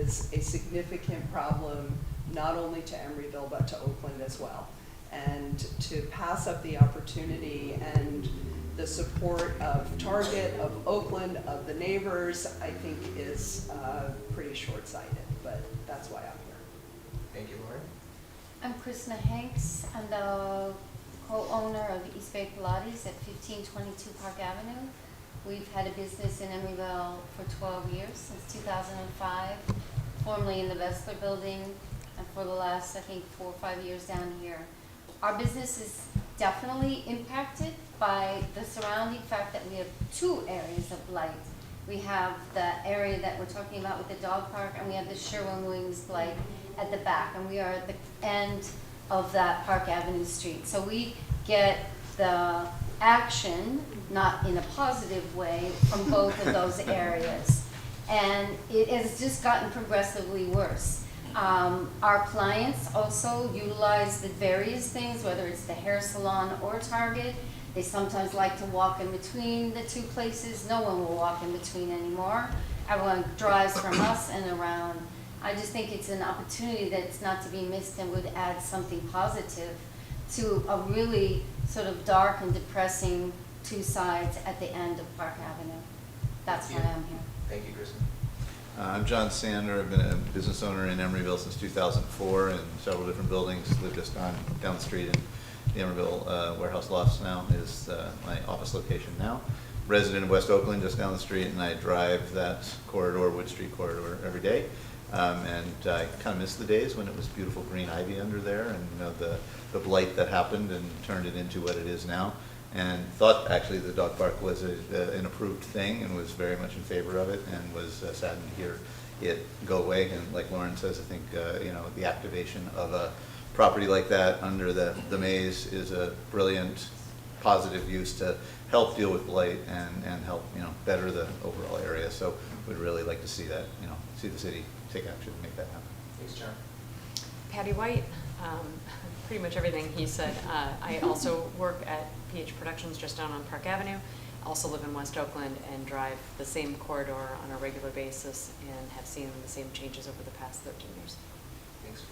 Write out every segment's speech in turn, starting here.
is a significant problem, not only to Emeryville, but to Oakland as well. And to pass up the opportunity and the support of Target, of Oakland, of the neighbors, I think is pretty short-sighted, but that's why I'm here. Thank you, Lauren. I'm Krishna Hanks. I'm the co-owner of East Bay Pilates at 1522 Park Avenue. We've had a business in Emeryville for 12 years, since 2005, formerly in the Vessler building, and for the last, I think, 4 or 5 years down here. Our business is definitely impacted by the surrounding fact that we have 2 areas of blight. We have the area that we're talking about with the dog park, and we have the Sherwin-Williams blight at the back, and we are at the end of that Park Avenue street. So we get the action, not in a positive way, from both of those areas. And it has just gotten progressively worse. Our clients also utilize the various things, whether it's the hair salon or Target. They sometimes like to walk in between the 2 places. No one will walk in between anymore. Everyone drives from us and around. I just think it's an opportunity that's not to be missed and would add something positive to a really sort of dark and depressing 2 sides at the end of Park Avenue. That's why I'm here. Thank you, Kristen. I'm John Sander. I've been a business owner in Emeryville since 2004 in several different buildings. Live just down the street in the Emeryville Warehouse Lofts now is my office location now. Resident of West Oakland, just down the street, and I drive that corridor, Wood Street corridor, every day. And I kind of miss the days when it was beautiful green ivy under there, and the blight that happened and turned it into what it is now. And thought actually the dog park was an approved thing and was very much in favor of it, and was saddened to hear it go away. And like Lauren says, I think the activation of a property like that under the maze is a brilliant positive use to help deal with blight and help better the overall area. So we'd really like to see that, see the city take action and make that happen. Thanks, John. Patty White, pretty much everything he said. I also work at PH Productions just down on Park Avenue. Also live in West Oakland and drive the same corridor on a regular basis and have seen the same changes over the past 13 years. Thanks.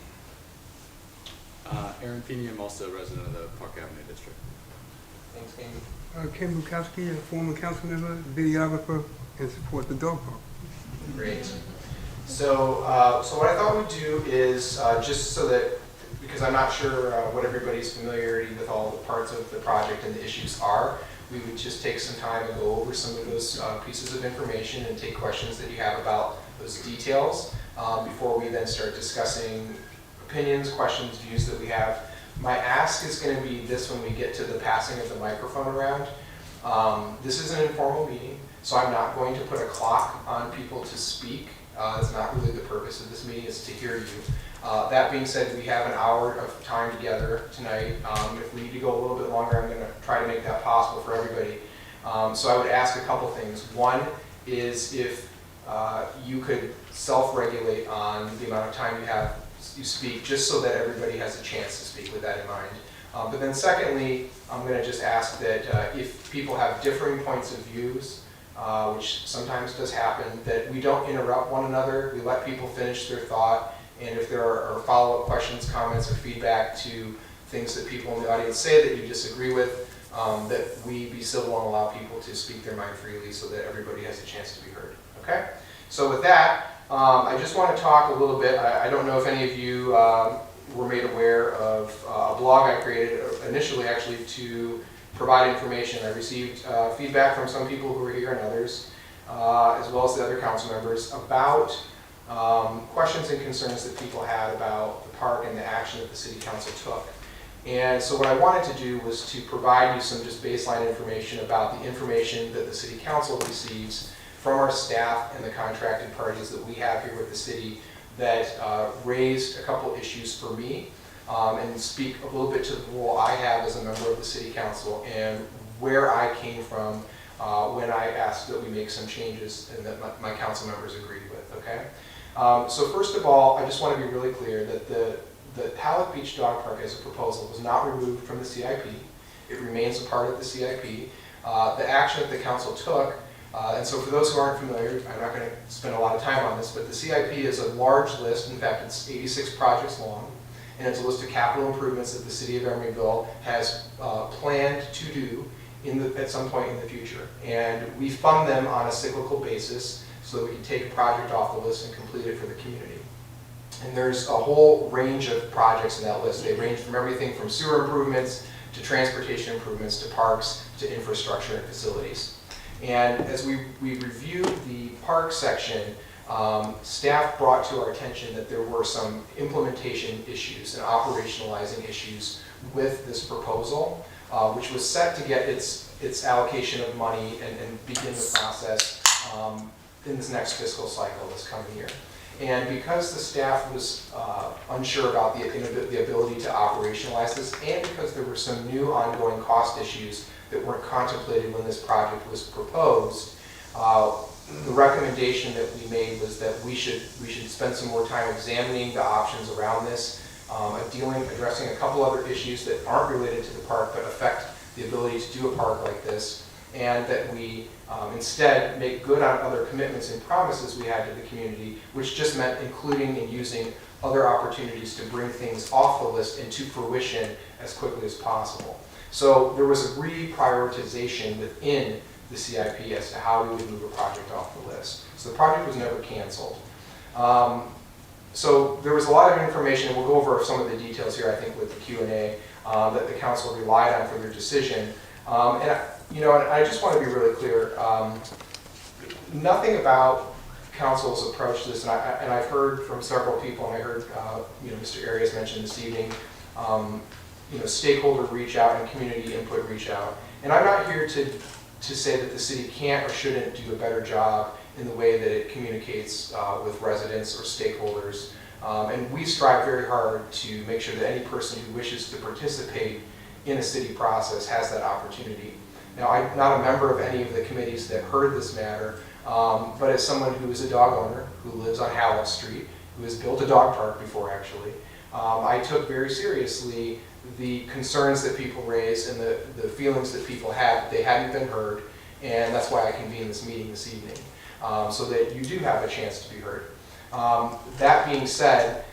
Aaron Feeney, I'm also a resident of the Park Avenue district. Thanks, Amy. Ken Bukowski, a former council member, videographer, and support the dog park. Great. So what I thought we'd do is just so that, because I'm not sure what everybody's familiarity with all the parts of the project and the issues are, we would just take some time and go over some of those pieces of information and take questions that you have about those details before we then start discussing opinions, questions, views that we have. My ask is going to be this when we get to the passing of the microphone around. This is an informal meeting, so I'm not going to put a clock on people to speak. That's not really the purpose of this meeting, is to hear you. That being said, we have an hour of time together tonight. If we need to go a little bit longer, I'm going to try to make that possible for everybody. So I would ask a couple things. One is if you could self-regulate on the amount of time you speak, just so that everybody has a chance to speak with that in mind. But then secondly, I'm going to just ask that if people have differing points of views, which sometimes does happen, that we don't interrupt one another. We let people finish their thought. And if there are follow-up questions, comments, or feedback to things that people in the audience say that you disagree with, that we be civil and allow people to speak their mind freely so that everybody has a chance to be heard. Okay? So with that, I just want to talk a little bit. I don't know if any of you were made aware of a blog I created initially actually to provide information. I received feedback from some people who were here and others, as well as the other council members, about questions and concerns that people had about the park and the action that the city council took. And so what I wanted to do was to provide you some just baseline information about the information that the city council receives from our staff and the contracted parties that we have here with the city that raised a couple issues for me, and speak a little bit to the role I have as a member of the city council and where I came from when I asked that we make some changes and that my council members agreed with, okay? So first of all, I just want to be really clear that the Halleck Beach Dog Park as a proposal was not removed from the CIP. It remains a part of the CIP. The action that the council took And so for those who aren't familiar, I'm not going to spend a lot of time on this, but the CIP is a large list. In fact, it's 86 projects long, and it's a list of capital improvements that the city of Emeryville has planned to do at some point in the future. And we fund them on a cyclical basis so that we can take a project off the list and complete it for the community. And there's a whole range of projects in that list. They range from everything from sewer improvements to transportation improvements to parks to infrastructure and facilities. And as we reviewed the park section, staff brought to our attention that there were some implementation issues and operationalizing issues with this proposal, which was set to get its allocation of money and begin the process in this next fiscal cycle this coming year. And because the staff was unsure about the ability to operationalize this, and because there were some new ongoing cost issues that weren't contemplated when this project was proposed, the recommendation that we made was that we should spend some more time examining the options around this, addressing a couple other issues that aren't related to the park but affect the ability to do a park like this, and that we instead make good on other commitments and promises we had to the community, which just meant including and using other opportunities to bring things off the list into fruition as quickly as possible. So there was a reprioritization within the CIP as to how we would move a project off the list. So the project was never canceled. So there was a lot of information, and we'll go over some of the details here, I think, with the Q&A that the council relied on for their decision. And I just want to be really clear. Nothing about council's approach to this, and I've heard from several people, and I heard Mr. Arias mention this evening, stakeholder reach out and community input reach out. And I'm not here to say that the city can't or shouldn't do a better job in the way that it communicates with residents or stakeholders. And we strive very hard to make sure that any person who wishes to participate in a city process has that opportunity. Now, I'm not a member of any of the committees that heard this matter, but as someone who is a dog owner, who lives on Halleck Street, who has built a dog park before actually, I took very seriously the concerns that people raised and the feelings that people had that they hadn't been heard, and that's why I convened this meeting this evening, so that you do have a chance to be heard. That being said,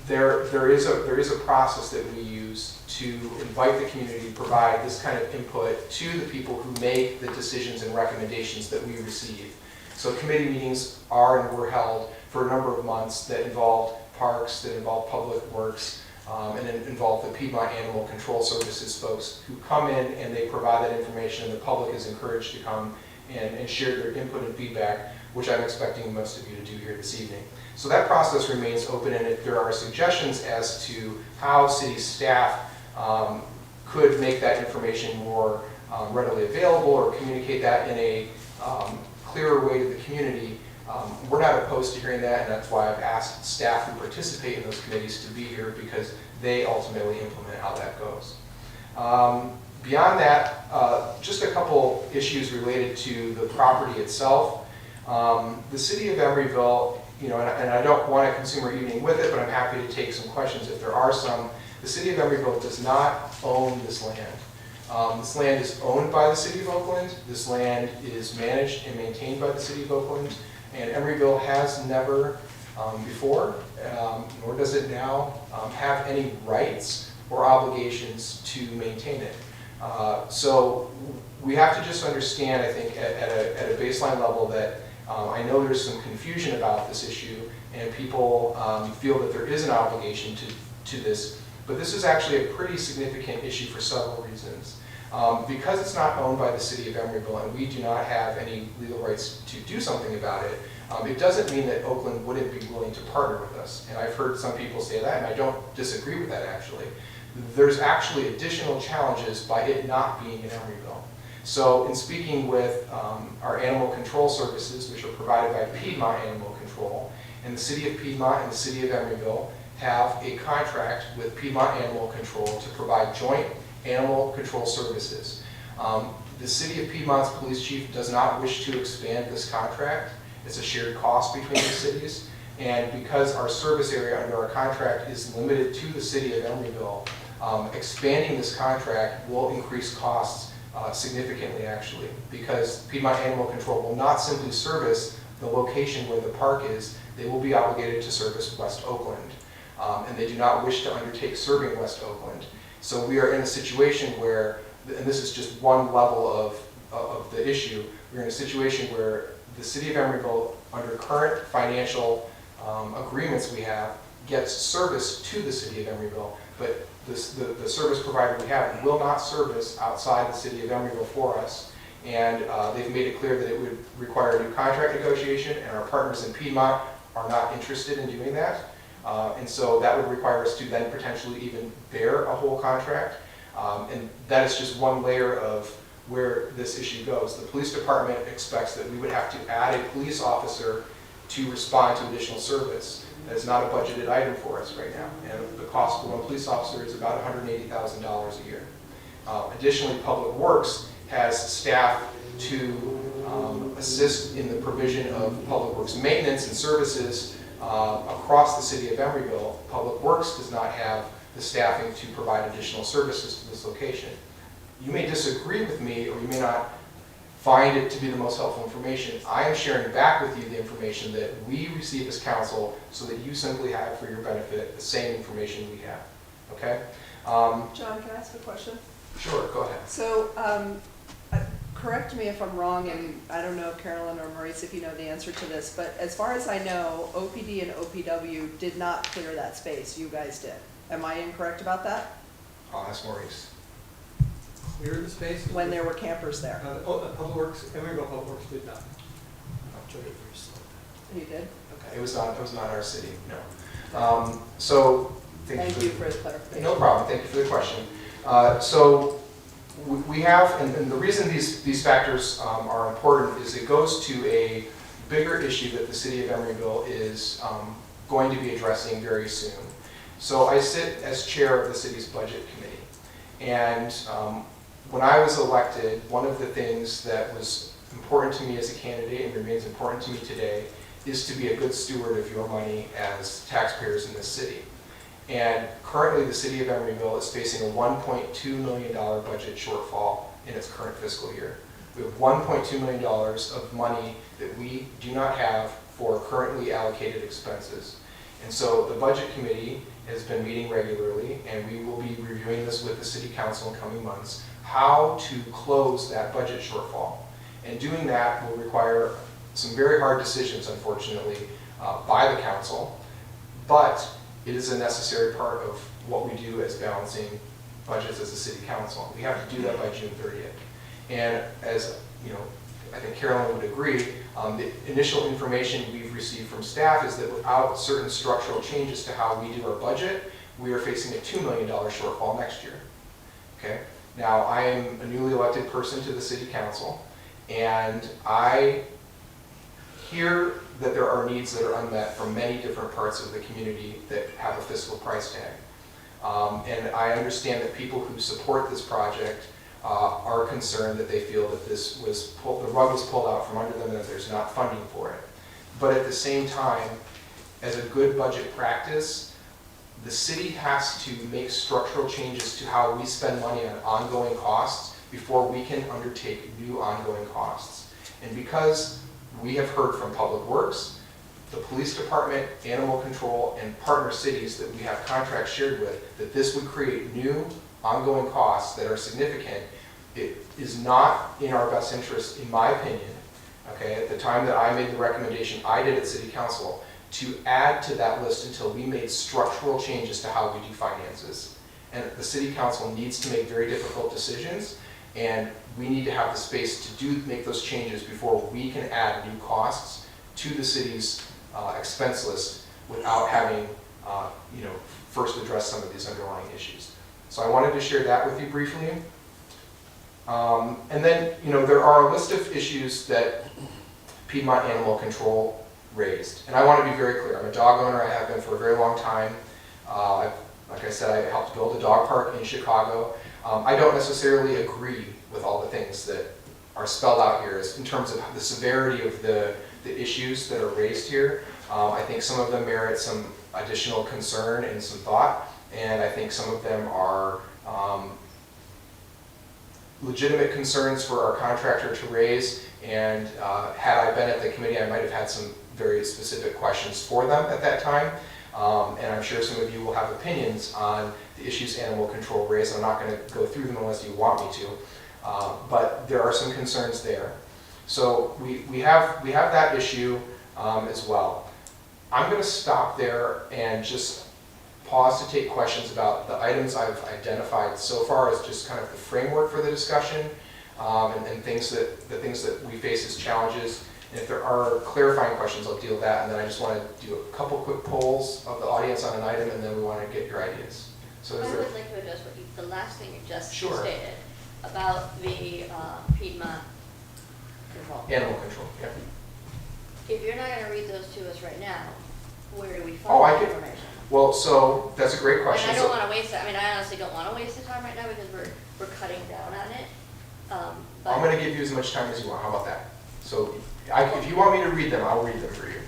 there is a process that we use to invite the community to provide this kind of input to the people who make the decisions and recommendations that we receive. So committee meetings are and were held for a number of months that involved parks, that involved public works, and involve the Piedmont Animal Control Services folks who come in and they provide that information, and the public is encouraged to come and share their input and feedback, which I'm expecting most of you to do here this evening. So that process remains open, and if there are suggestions as to how city staff could make that information more readily available or communicate that in a clearer way to the community, we're not opposed to hearing that, and that's why I've asked staff who participate in those committees to be here, because they ultimately implement how that goes. Beyond that, just a couple issues related to the property itself. The city of Emeryville, and I don't want a consumer evening with it, but I'm happy to take some questions if there are some. The city of Emeryville does not own this land. This land is owned by the city of Oakland. This land is managed and maintained by the city of Oakland. And Emeryville has never before, nor does it now, have any rights or obligations to maintain it. So we have to just understand, I think, at a baseline level that I know there's some confusion about this issue, and people feel that there is an obligation to this, but this is actually a pretty significant issue for several reasons. Because it's not owned by the city of Emeryville and we do not have any legal rights to do something about it, it doesn't mean that Oakland wouldn't be willing to partner with us. And I've heard some people say that, and I don't disagree with that actually. There's actually additional challenges by it not being in Emeryville. So in speaking with our animal control services, which are provided by Piedmont Animal Control, and the city of Piedmont and the city of Emeryville have a contract with Piedmont Animal Control to provide joint animal control services. The city of Piedmont's police chief does not wish to expand this contract. It's a shared cost between the cities. And because our service area under our contract is limited to the city of Emeryville, expanding this contract will increase costs significantly actually, because Piedmont Animal Control will not simply service the location where the park is, they will be obligated to service West Oakland. And they do not wish to undertake serving West Oakland. So we are in a situation where, and this is just one level of the issue, we're in a situation where the city of Emeryville, under current financial agreements we have, gets service to the city of Emeryville, but the service provider we have will not service outside the city of Emeryville for us. And they've made it clear that it would require a new contract negotiation, and our partners in Piedmont are not interested in doing that. And so that would require us to then potentially even bear a whole contract. And that is just one layer of where this issue goes. The police department expects that we would have to add a police officer to respond to additional service. That is not a budgeted item for us right now. And the cost for one police officer is about $180,000 a year. Additionally, Public Works has staff to assist in the provision of Public Works maintenance and services across the city of Emeryville. Public Works does not have the staffing to provide additional services to this location. You may disagree with me, or you may not find it to be the most helpful information. I am sharing back with you the information that we receive as council so that you simply have for your benefit the same information we have. Okay? John, can I ask a question? Sure, go ahead. So, correct me if I'm wrong, and I don't know, Carolyn or Maurice, if you know the answer to this, but as far as I know, OPD and OPW did not clear that space. You guys did. Am I incorrect about that? I'll ask Maurice. Clear the space? When there were campers there? Public Works, Emeryville Public Works did not. You did? It was not our city, no. So, Thank you for the clarification. No problem, thank you for the question. So we have, and the reason these factors are important is it goes to a bigger issue that the city of Emeryville is going to be addressing very soon. So I sit as chair of the city's budget committee. And when I was elected, one of the things that was important to me as a candidate and remains important to me today is to be a good steward of your money as taxpayers in this city. And currently the city of Emeryville is facing a $1.2 million budget shortfall in its current fiscal year. We have $1.2 million of money that we do not have for currently allocated expenses. And so the budget committee has been meeting regularly, and we will be reviewing this with the city council in coming months, how to close that budget shortfall. And doing that will require some very hard decisions, unfortunately, by the council, but it is a necessary part of what we do as balancing budgets as a city council. We have to do that by June 30th. And as you know, I think Carolyn would agree, the initial information we've received from staff is that without certain structural changes to how we do our budget, we are facing a $2 million shortfall next year. Okay? Now, I am a newly elected person to the city council, and I hear that there are needs that are unmet from many different parts of the community that have a fiscal price tag. And I understand that people who support this project are concerned that they feel that this was the rug was pulled out from under them and that there's not funding for it. But at the same time, as a good budget practice, the city has to make structural changes to how we spend money on ongoing costs before we can undertake new ongoing costs. And because we have heard from Public Works, the police department, animal control, and partner cities that we have contracts shared with, that this would create new ongoing costs that are significant, it is not in our best interest, in my opinion, okay, at the time that I made the recommendation I did at City Council, to add to that list until we made structural changes to how we do finances. And the City Council needs to make very difficult decisions, and we need to have the space to make those changes before we can add new costs to the city's expense list without having, first address some of these underlying issues. So I wanted to share that with you briefly. And then, there are a list of issues that Piedmont Animal Control raised. And I want to be very clear. I'm a dog owner. I have been for a very long time. Like I said, I helped build a dog park in Chicago. I don't necessarily agree with all the things that are spelled out here in terms of the severity of the issues that are raised here. I think some of them merit some additional concern and some thought, and I think some of them are legitimate concerns for our contractor to raise, and had I been at the committee, I might have had some very specific questions for them at that time. And I'm sure some of you will have opinions on the issues animal control raised. I'm not going to go through them unless you want me to, but there are some concerns there. So we have that issue as well. I'm going to stop there and just pause to take questions about the items I've identified so far as just kind of the framework for the discussion, and the things that we face as challenges. And if there are clarifying questions, I'll deal with that. And then I just want to do a couple quick polls of the audience on an item, and then we want to get your ideas. So I is there? would like to address the last thing you just Sure. stated about the Piedmont control. Animal control, yeah. If you're not going to read those to us right now, where do we Oh, I find the could- information? Well, so that's a great question. And I don't So- want to waste it. I mean, I honestly don't want to waste the time right now because we're cutting down on it. But I'm going to give you as much time as you want. How about that? So if you want me to read them, I'll read them for you.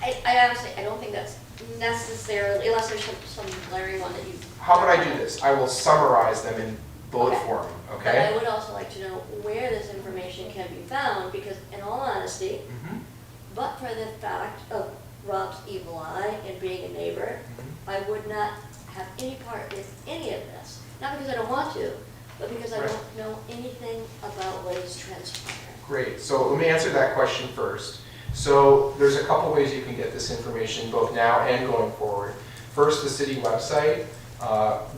I honestly, I don't think that's necessarily, unless there's some glaring one that you. How about I do this? I will summarize them in bullet Okay. form, But I okay? would also like to know where this information can be found, because in all honesty, Mhm, but for the fact of Rob's evil eye and being a neighbor, mhm. I would not have any part in any of this. Not because I don't want to, but because I Right. don't know anything about what is transpiring. Great. So let me answer that question first. So there's a couple ways you can get this information, both now and going forward. First, the city website.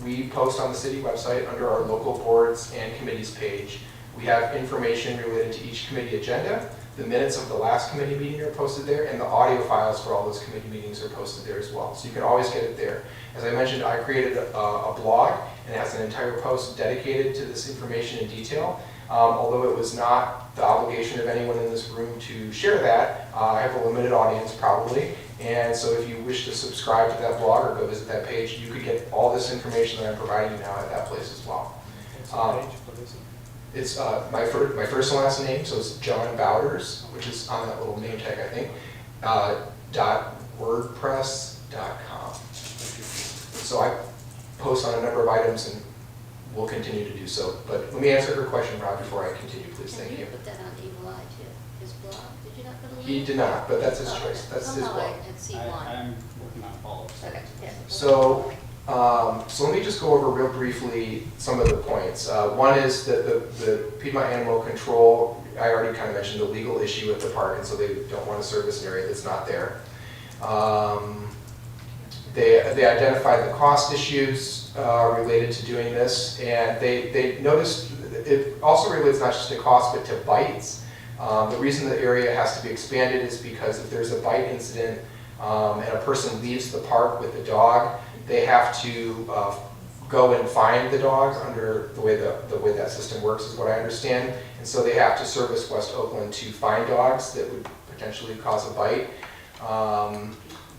We post on the city website under our local boards and committees page. We have information related to each committee agenda. The minutes of the last committee meeting are posted there, and the audio files for all those committee meetings are posted there as well. So you can always get it there. As I mentioned, I created a blog, and it has an entire post dedicated to this information in detail. Although it was not the obligation of anyone in this room to share that, I have a limited audience probably, and so if you wish to subscribe to that blog or go visit that page, you could get all this information that I'm providing you now at that place as well. It's my first and last name, so it's John Bauters, which is on that little name tag, I think, .wordpress.com. So I post on a number of items and will continue to do so. But let me answer her question, Rob, before I continue, please. Thank And you. you put that on Evil Eye too, his blog. Did you not put a link? He did not, but that's his Oh, choice. That's his somehow I blog. had seen one. I'm working on follow-ups. Okay, yeah. So let me just go over real briefly some of the points. One is that the Piedmont Animal Control, I already kind of mentioned the legal issue with the park, and so they don't want to service an area that's not there. They identified the cost issues related to doing this, and they noticed it also relates not just to cost but to bites. The reason the area has to be expanded is because if there's a bite incident and a person leaves the park with the dog, they have to go and find the dog under the way that system works is what I understand. And so they have to service West Oakland to find dogs that would potentially cause a bite.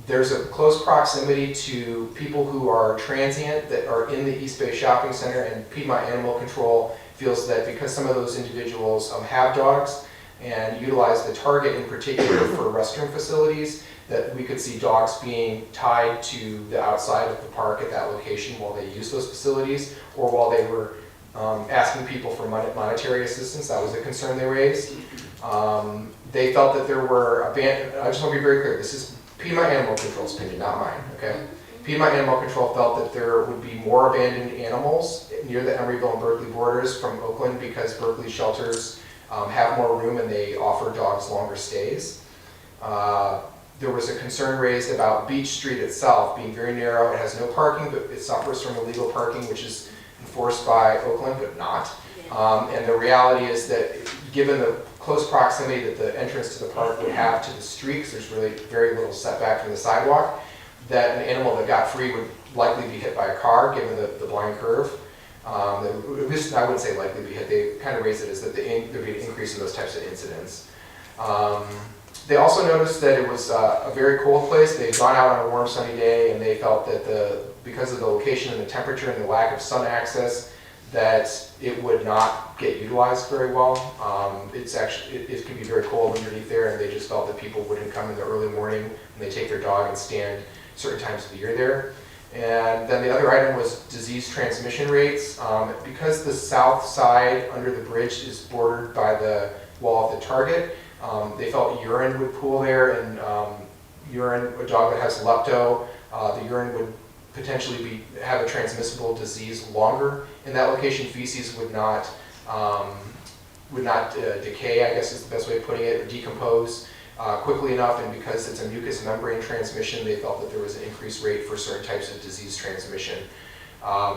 There's a close proximity to people who are transient that are in the East Bay Shopping Center, and Piedmont Animal Control feels that because some of those individuals have dogs and utilize the Target in particular for restroom facilities, that we could see dogs being tied to the outside of the park at that location while they use those facilities, or while they were asking people for monetary assistance. That was a concern they raised. They felt that there were I just want to be very clear, this is Piedmont Animal Control's opinion, not mine, okay? Piedmont Animal Control felt that there would be more abandoned animals near the Emeryville and Berkeley borders from Oakland because Berkeley shelters have more room and they offer dogs longer stays. There was a concern raised about Beach Street itself being very narrow. It has no parking, but it suffers from illegal parking, which is enforced by Oakland, but not. And the reality is that given the close proximity that the entrance to the park would have to the streets, there's really very little setback from the sidewalk, that an animal that got free would likely be hit by a car, given the blind curve. At least I wouldn't say likely be hit. They kind of raised it as that there'd be an increase in those types of incidents. They also noticed that it was a very cold place. They'd gone out on a warm sunny day and they felt that because of the location and the temperature and the lack of sun access, that it would not get utilized very well. It can be very cold underneath there, and they just felt that people wouldn't come in the early morning and they take their dog and stand certain times of the year there. And then the other item was disease transmission rates. Because the south side under the bridge is bordered by the wall of the target, they felt urine would pool there, and a dog that has lepto, the urine would potentially have a transmissible disease longer in that location. Feces would not decay, I guess is the best way of putting it, or decompose quickly enough, and because it's a mucous membrane transmission, they felt that there was an increased rate for certain types of disease transmission.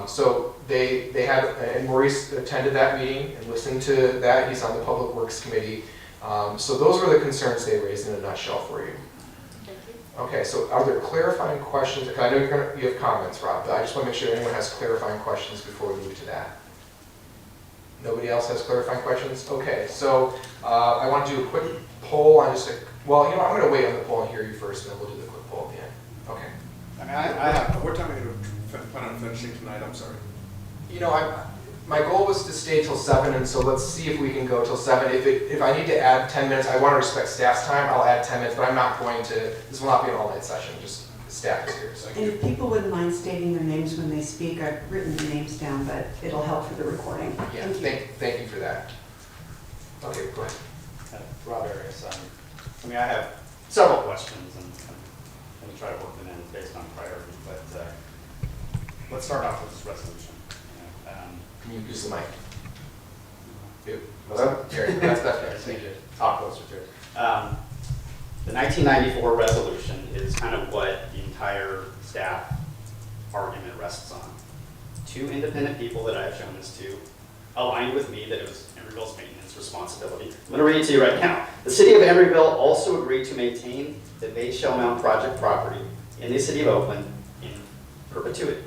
So they had, and Maurice attended that meeting and listened to that. He's on the Public Works Committee. So those were the concerns they raised in a nutshell for you. Thank you. Okay, so are there clarifying questions? I know you have comments, Rob, but I just want to make sure anyone has clarifying questions before we move to that. Nobody else has clarifying questions? Okay, so I want to do a quick poll on just well, you know, I'm going to wait on the poll and hear you first, and then we'll do the quick poll at the end. Okay. I mean, I have, what time are you plan on finishing tonight? I'm sorry. You know, my goal was to stay till 7, and so let's see if we can go till 7. If I need to add 10 minutes, I want to respect staff's time, I'll add 10 minutes, but I'm not going to, this will not be an all-night session, just staff is here. So. And if people wouldn't mind stating their names when they speak, I've written the names down, but it'll help for the recording. Yeah, thank you for that. Okay, go ahead. Rob Arias. I mean, I have several questions, and I'm going to try to work them in based on priority, but let's start off with this resolution. Can you use the mic? Hello? That's better. So you should talk closer to it. The 1994 resolution is kind of what the entire staff argument rests on. Two independent people that I've shown this to aligned with me that it was Emeryville's maintenance responsibility. I'm going to read it to you right now. The city of Emeryville also agreed to maintain the Bay Shell Mound project property in the city of Oakland in perpetuity.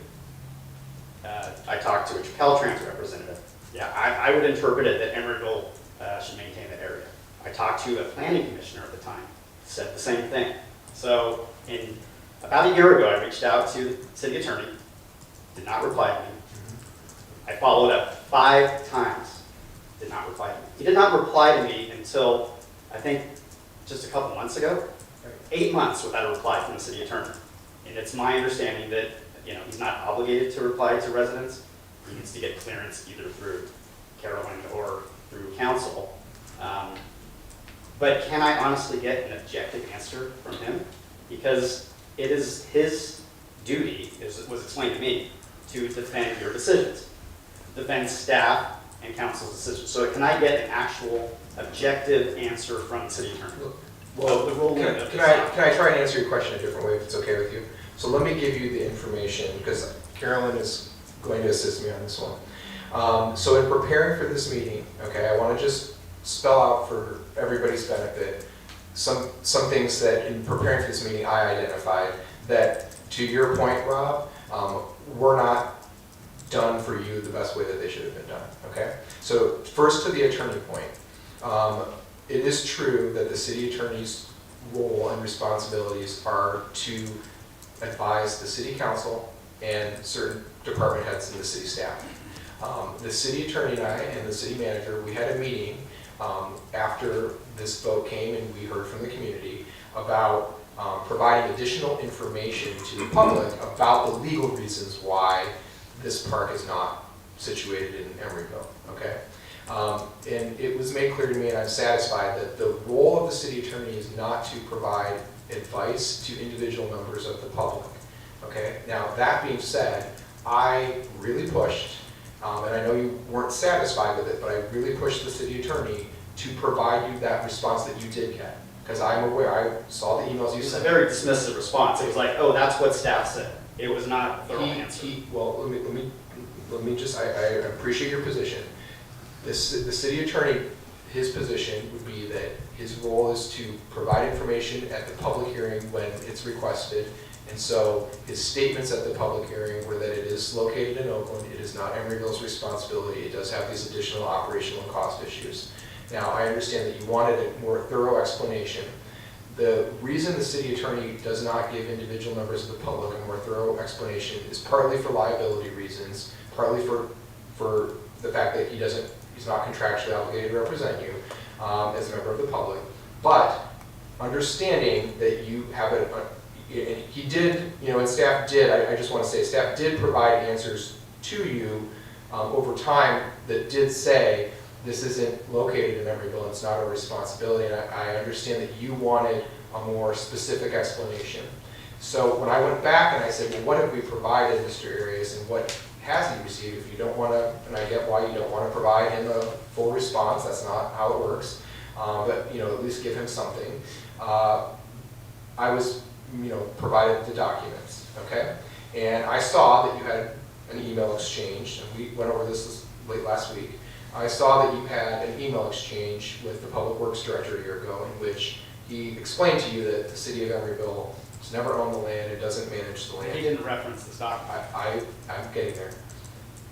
I talked to a Caltrans representative. Yeah, I would interpret it that Emeryville should maintain that area. I talked to a planning commissioner at the time, said the same thing. So about a year ago, I reached out to the city attorney, did not reply to me. I followed up 5 times, did not reply to me. He did not reply to me until, I think, just a couple months ago. 8 months without a reply from the city attorney. And it's my understanding that he's not obligated to reply to residents. He needs to get clearance either through Carolyn or through council. But can I honestly get an objective answer from him? Because it is his duty, as was explained to me, to defend your decisions, defend staff and council's decisions. So can I get an actual objective answer from the city attorney? Well, can I try and answer your question a different way if it's okay with you? So let me give you the information, because Carolyn is going to assist me on this one. So in preparing for this meeting, okay, I want to just spell out for everybody's benefit some things that in preparing for this meeting I identified that, to your point, Rob, were not done for you the best way that they should have been done, okay? So first, to the attorney point, it is true that the city attorney's role and responsibilities are to advise the city council and certain department heads and the city staff. The city attorney and I and the city manager, we had a meeting after this vote came and we heard from the community about providing additional information to the public about the legal reasons why this park is not situated in Emeryville, okay? And it was made clear to me, and I'm satisfied, that the role of the city attorney is not to provide advice to individual members of the public, okay? Now, that being said, I really pushed, and I know you weren't satisfied with it, but I really pushed the city attorney to provide you that response that you did get. Because I'm aware, I saw the emails you sent. It was a very dismissive response. It was like, oh, that's what staff said. It was not a thorough answer. Well, let me just, I appreciate your position. The city attorney, his position would be that his role is to provide information at the public hearing when it's requested. And so his statements at the public hearing were that it is located in Oakland, it is not Emeryville's responsibility, it does have these additional operational and cost issues. Now, I understand that you wanted a more thorough explanation. The reason the city attorney does not give individual members of the public a more thorough explanation is partly for liability reasons, partly for the fact that he's not contractually obligated to represent you as a member of the public, but understanding that you have and he did, and staff did, I just want to say, staff did provide answers to you over time that did say, this isn't located in Emeryville, it's not our responsibility, and I understand that you wanted a more specific explanation. So when I went back and I said, well, what have we provided Mr. Arias, and what has he received? If you don't want to, and I get why you don't want to provide him a full response, that's not how it works, but at least give him something. I was, provided the documents, okay? And I saw that you had an email exchange, and we went over this late last week. I saw that you had an email exchange with the Public Works Director a year ago in which he explained to you that the city of Emeryville has never owned the land, it doesn't manage the land. He didn't reference this document. I'm getting there.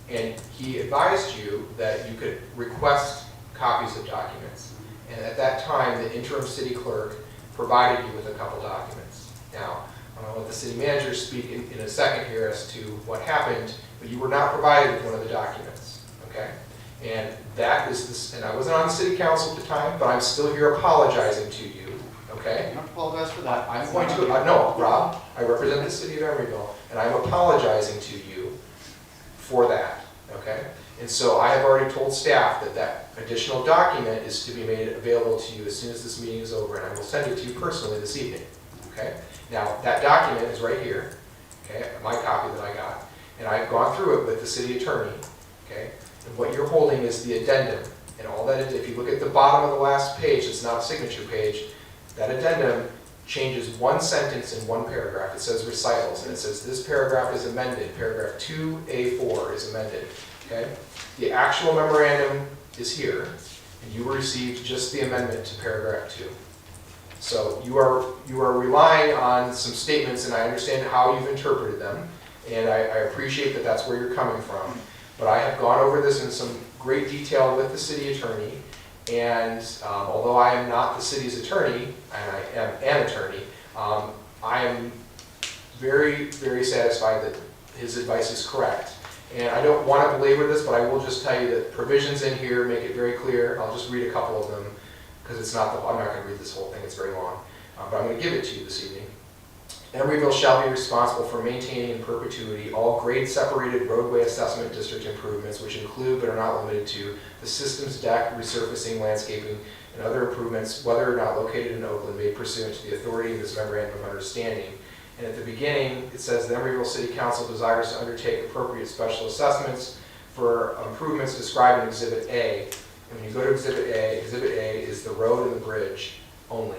And he advised you that you could request copies of documents. And at that time, the interim city clerk provided you with a couple documents. Now, I'm going to let the city manager speak in a second here as to what happened, but you were not provided with one of the documents, okay? And that is this, and I wasn't on the city council at the time, but I'm still here apologizing to you, okay? I don't apologize for that. I'm going to, no, Rob, I represent the city of Emeryville, and I'm apologizing to you for that, okay? And so I have already told staff that that additional document is to be made available to you as soon as this meeting is over, and I will send it to you personally this evening, okay? Now, that document is right here, okay, my copy that I got, and I've gone through it with the city attorney, okay? And what you're holding is the addendum, and all that is, if you look at the bottom of the last page, it's not a signature page, that addendum changes one sentence in one paragraph. It says recitals, and it says this paragraph is amended, paragraph 2A4 is amended, okay? The actual memorandum is here, and you received just the amendment to paragraph 2. So you are relying on some statements, and I understand how you've interpreted them, and I appreciate that that's where you're coming from. But I have gone over this in some great detail with the city attorney, and although I am not the city's attorney, and I am an attorney, I am very, very satisfied that his advice is correct. And I don't want to belabor this, but I will just tell you that provisions in here make it very clear. I'll just read a couple of them, because it's not I'm not going to read this whole thing, it's very long. But I'm going to give it to you this evening. Emeryville shall be responsible for maintaining in perpetuity all grade-separated roadway assessment district improvements, which include but are not limited to the systems, deck, resurfacing, landscaping, and other improvements, whether or not located in Oakland, made pursuant to the authority of this memorandum of understanding. And at the beginning, it says the Emeryville City Council desires to undertake appropriate special assessments for improvements described in Exhibit A. And when you go to Exhibit A is the road and the bridge only.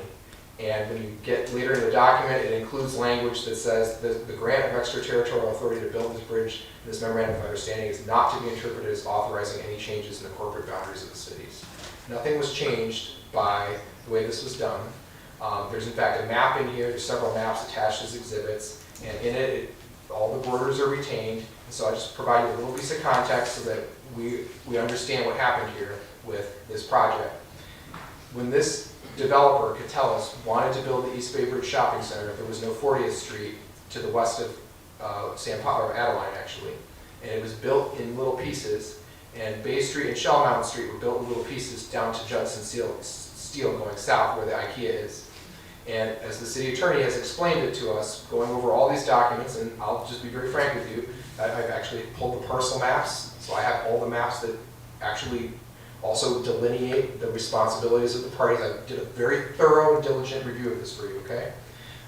And when you get later in the document, it includes language that says the grant of extraterritorial authority to build this bridge in this memorandum of understanding is not to be interpreted as authorizing any changes in the corporate boundaries of the cities. Nothing was changed by the way this was done. There's in fact a map in here, there's several maps attached as exhibits, and in it, all the borders are retained. And so I just provide you a little piece of context so that we understand what happened here with this project. When this developer, Catellis, wanted to build the East Bay Bridge Shopping Center, there was no 40th Street to the west of San Paulo, or Adeline actually. And it was built in little pieces, and Bay Street and Shell Mountain Street were built in little pieces down to Judson Steel going south where the IKEA is. And as the city attorney has explained it to us, going over all these documents, and I'll just be very frank with you, I've actually pulled the parcel maps, so I have all the maps that actually also delineate the responsibilities of the parties. I did a very thorough and diligent review of this for you, okay?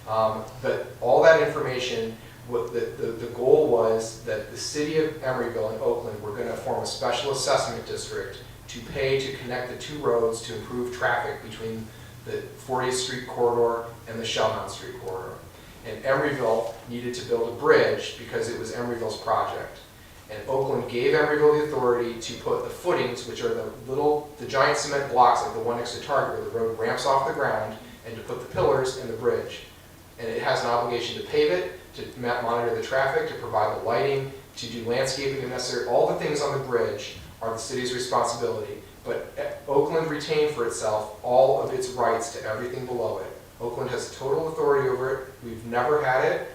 But all that information, the goal was that the city of Emeryville and Oakland were going to form a special assessment district to pay to connect the two roads to improve traffic between the 40th Street corridor and the Shell Mountain Street corridor. And Emeryville needed to build a bridge because it was Emeryville's project. And Oakland gave Emeryville the authority to put the footings, which are the giant cement blocks like the one next to Target where the road ramps off the ground, and to put the pillars in the bridge. And it has an obligation to pave it, to monitor the traffic, to provide the lighting, to do landscaping if necessary. All the things on the bridge are the city's responsibility. But Oakland retained for itself all of its rights to everything below it. Oakland has total authority over it. We've never had it.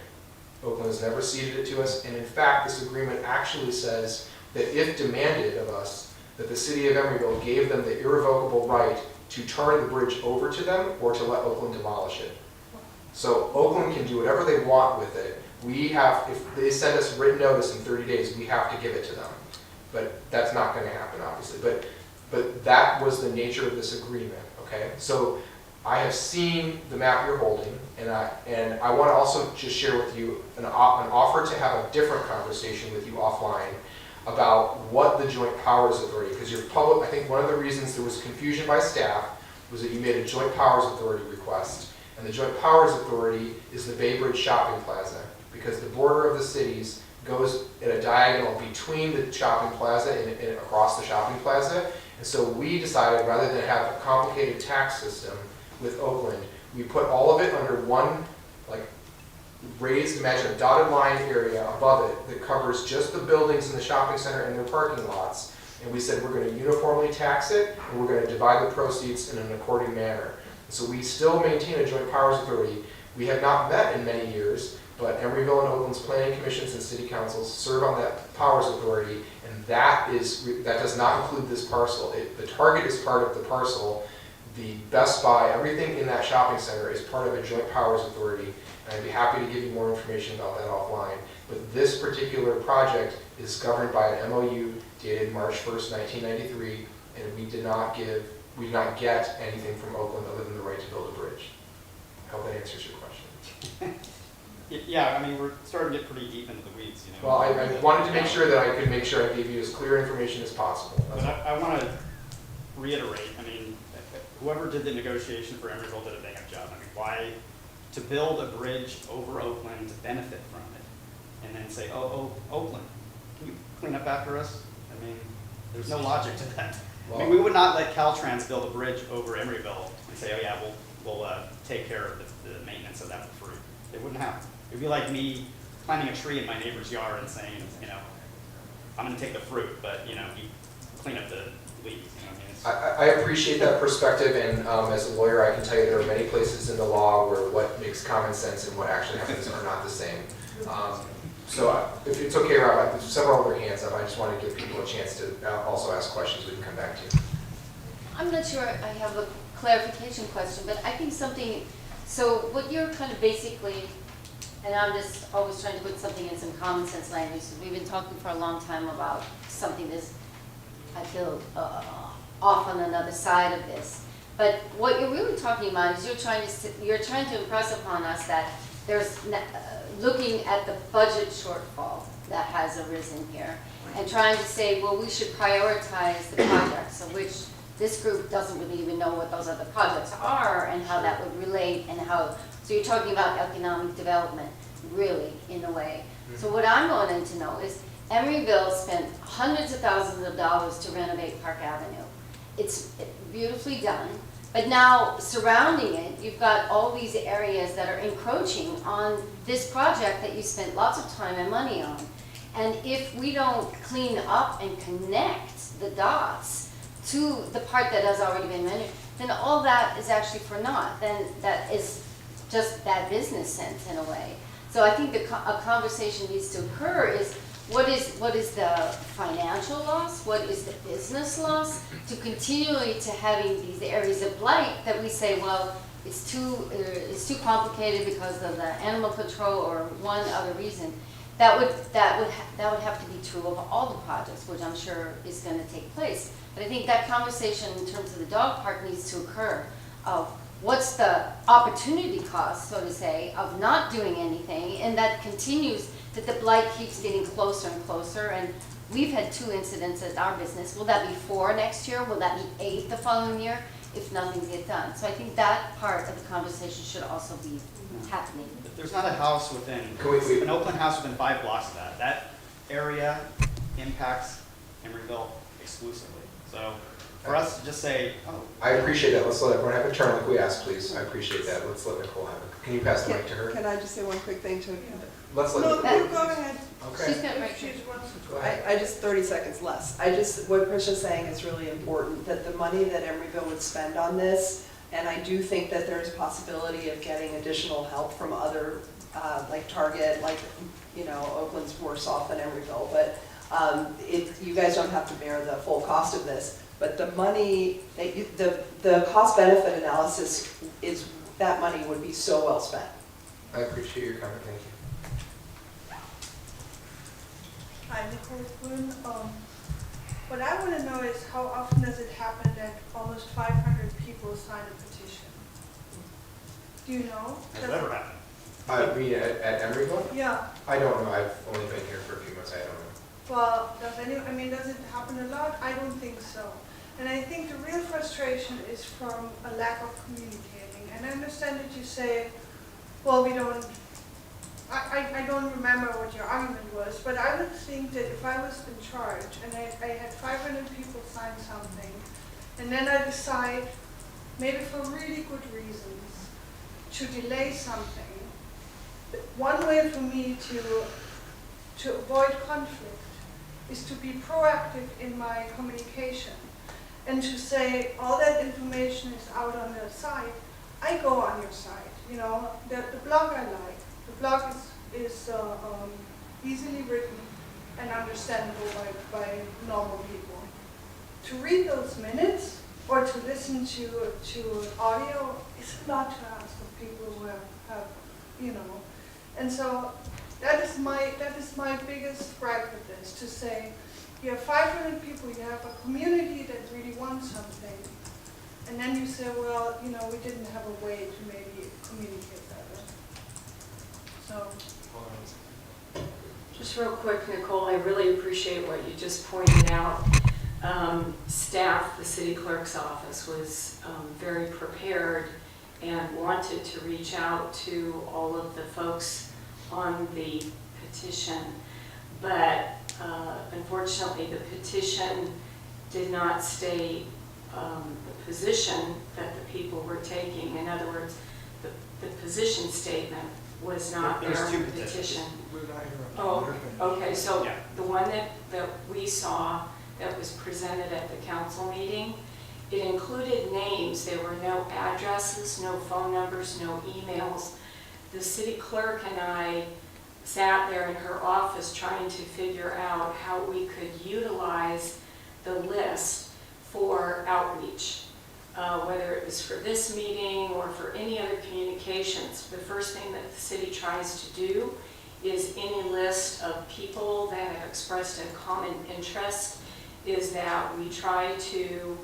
Oakland has never ceded it to us, and in fact, this agreement actually says that if demanded of us, that the city of Emeryville gave them the irrevocable right to turn the bridge over to them or to let Oakland demolish it. So Oakland can do whatever they want with it. We have, if they send us written notice in 30 days, we have to give it to them. But that's not gonna happen, obviously. But that was the nature of this agreement, okay? So I have seen the map you're holding, and I want to also just share with you an offer to have a different conversation with you offline about what the Joint Powers Authority, because your public, I think one of the reasons there was confusion by staff was that you made a Joint Powers Authority request. And the Joint Powers Authority is the Bay Bridge Shopping Plaza, because the border of the cities goes at a diagonal between the shopping plaza and across the shopping plaza. And so we decided, rather than have a complicated tax system with Oakland, we put all of it under one, like, raised, imagine a dotted line area above it that covers just the buildings in the shopping center and their parking lots. And we said we're going to uniformly tax it, and we're going to divide the proceeds in an according manner. So we still maintain a Joint Powers Authority. We have not met in many years, but Emeryville and Oakland's planning commissions and city councils serve on that Powers Authority, and that does not include this parcel. The Target is part of the parcel. The Best Buy, everything in that shopping center is part of a Joint Powers Authority, and I'd be happy to give you more information about that offline. But this particular project is governed by an MOU dated March 1st, 1993, and we did not get anything from Oakland other than the right to build a bridge. I hope that answers your question. Yeah, I mean, we're starting to get pretty deep into the weeds, you know. Well, I wanted to make sure that I could make sure I gave you as clear information as possible. But I want to reiterate, I mean, whoever did the negotiation for Emeryville did a bang up job. I mean, why to build a bridge over Oakland to benefit from it, and then say, oh, Oakland, can you clean up after us? I mean, there's no logic to that. I mean, we would not let Caltrans build a bridge over Emeryville and say, oh yeah, we'll take care of the maintenance of that for free. It wouldn't happen. It'd be like me planting a tree in my neighbor's yard and saying, you know, I'm going to take the fruit, but you know, you clean up the leaves. You know what I mean? I appreciate that perspective, and as a lawyer, I can tell you there are many places in the law where what makes common sense and what actually happens are not the same. So if it's okay, Rob, there's several other hands up. I just want to give people a chance to also ask questions we can come back to. I'm not sure I have a clarification question, but I think something, so what you're kind of basically, and I'm just always trying to put something in some common sense language, so we've been talking for a long time about something that's, I feel, off on another side of this. But what you're really talking about is you're trying to impress upon us that there's, looking at the budget shortfall that has arisen here, and trying to say, well, we should prioritize the projects, of which this group doesn't really even know what those other projects are and how that would relate and how, so you're talking about economic development, really, in a way. So what I'm wanting to know is, Emeryville spent hundreds of thousands of dollars to renovate Park Avenue. It's beautifully done, but now surrounding it, you've got all these areas that are encroaching on this project that you spent lots of time and money on. And if we don't clean up and connect the dots to the part that has already been renovated, then all that is actually for naught. Then that is just bad business sense in a way. So I think a conversation needs to occur is, what is the financial loss? What is the business loss to continually to having these areas of blight that we say, well, it's too complicated because of the animal control or one other reason. That would have to be true of all the projects, which I'm sure is going to take place. But I think that conversation in terms of the dog park needs to occur. Of what's the opportunity cost, so to say, of not doing anything, and that continues. That the blight keeps getting closer and closer, and we've had 2 incidents at our business. Will that be 4 next year? Will that be 8 the following year if nothing gets done? So I think that part of the conversation should also be happening. There's not a house within, an Oakland house within 5 blocks of that. That area impacts Emeryville exclusively. So for us to just say, oh. I appreciate that. Let's let everyone have a turn like we asked, please. I appreciate that. Let's let Nicole have it. Can you pass the mic to her? Can I just say one quick thing to Let's let No, Nicole. go ahead. Okay. She's got right. Go ahead. I just, 30 seconds less. What Krisha's saying is really important, that the money that Emeryville would spend on this, and I do think that there's a possibility of getting additional help from other, like Target, like, you know, Oakland's worse off than Emeryville, but you guys don't have to bear the full cost of this. But the money, the cost-benefit analysis is, that money would be so well spent. I appreciate your comment, thank you. Hi, Nicole Boone. What I want to know is how often does it happen that almost 500 people sign a petition? Do you know? Has it ever happened? I mean, at Emeryville? Yeah. I don't know, I've only been here for a few months, I don't know. Well, does it happen a lot? I don't think so. And I think the real frustration is from a lack of communicating. And I understand that you say, well, we don't, I don't remember what your argument was, but I would think that if I was in charge and I had 500 people sign something, and then I decide, maybe for really good reasons, to delay something, one way for me to avoid conflict is to be proactive in my communication and to say all that information is out on the site. I go on your site, you know, the blog I like. The blog is easily written and understandable by normal people. To read those minutes or to listen to audio is a lot to ask of people who have you know. And so that is my biggest gripe with this, to say you have 500 people, you have a community that really wants something, and then you say, well, you know, we didn't have a way to maybe communicate better. So. Just real quick, Nicole, I really appreciate what you just pointed out. Staff, the city clerk's office was very prepared and wanted to reach out to all of the folks on the petition, but unfortunately the petition did not state the position that the people were taking. In other words, the position statement was not there in the petition. Oh, okay, so Yeah. the one that we saw that was presented at the council meeting, it included names. There were no addresses, no phone numbers, no emails. The city clerk and I sat there in her office trying to figure out how we could utilize the list for outreach, whether it was for this meeting or for any other communications. The first thing that the city tries to do is any list of people that have expressed a common interest, is that we try to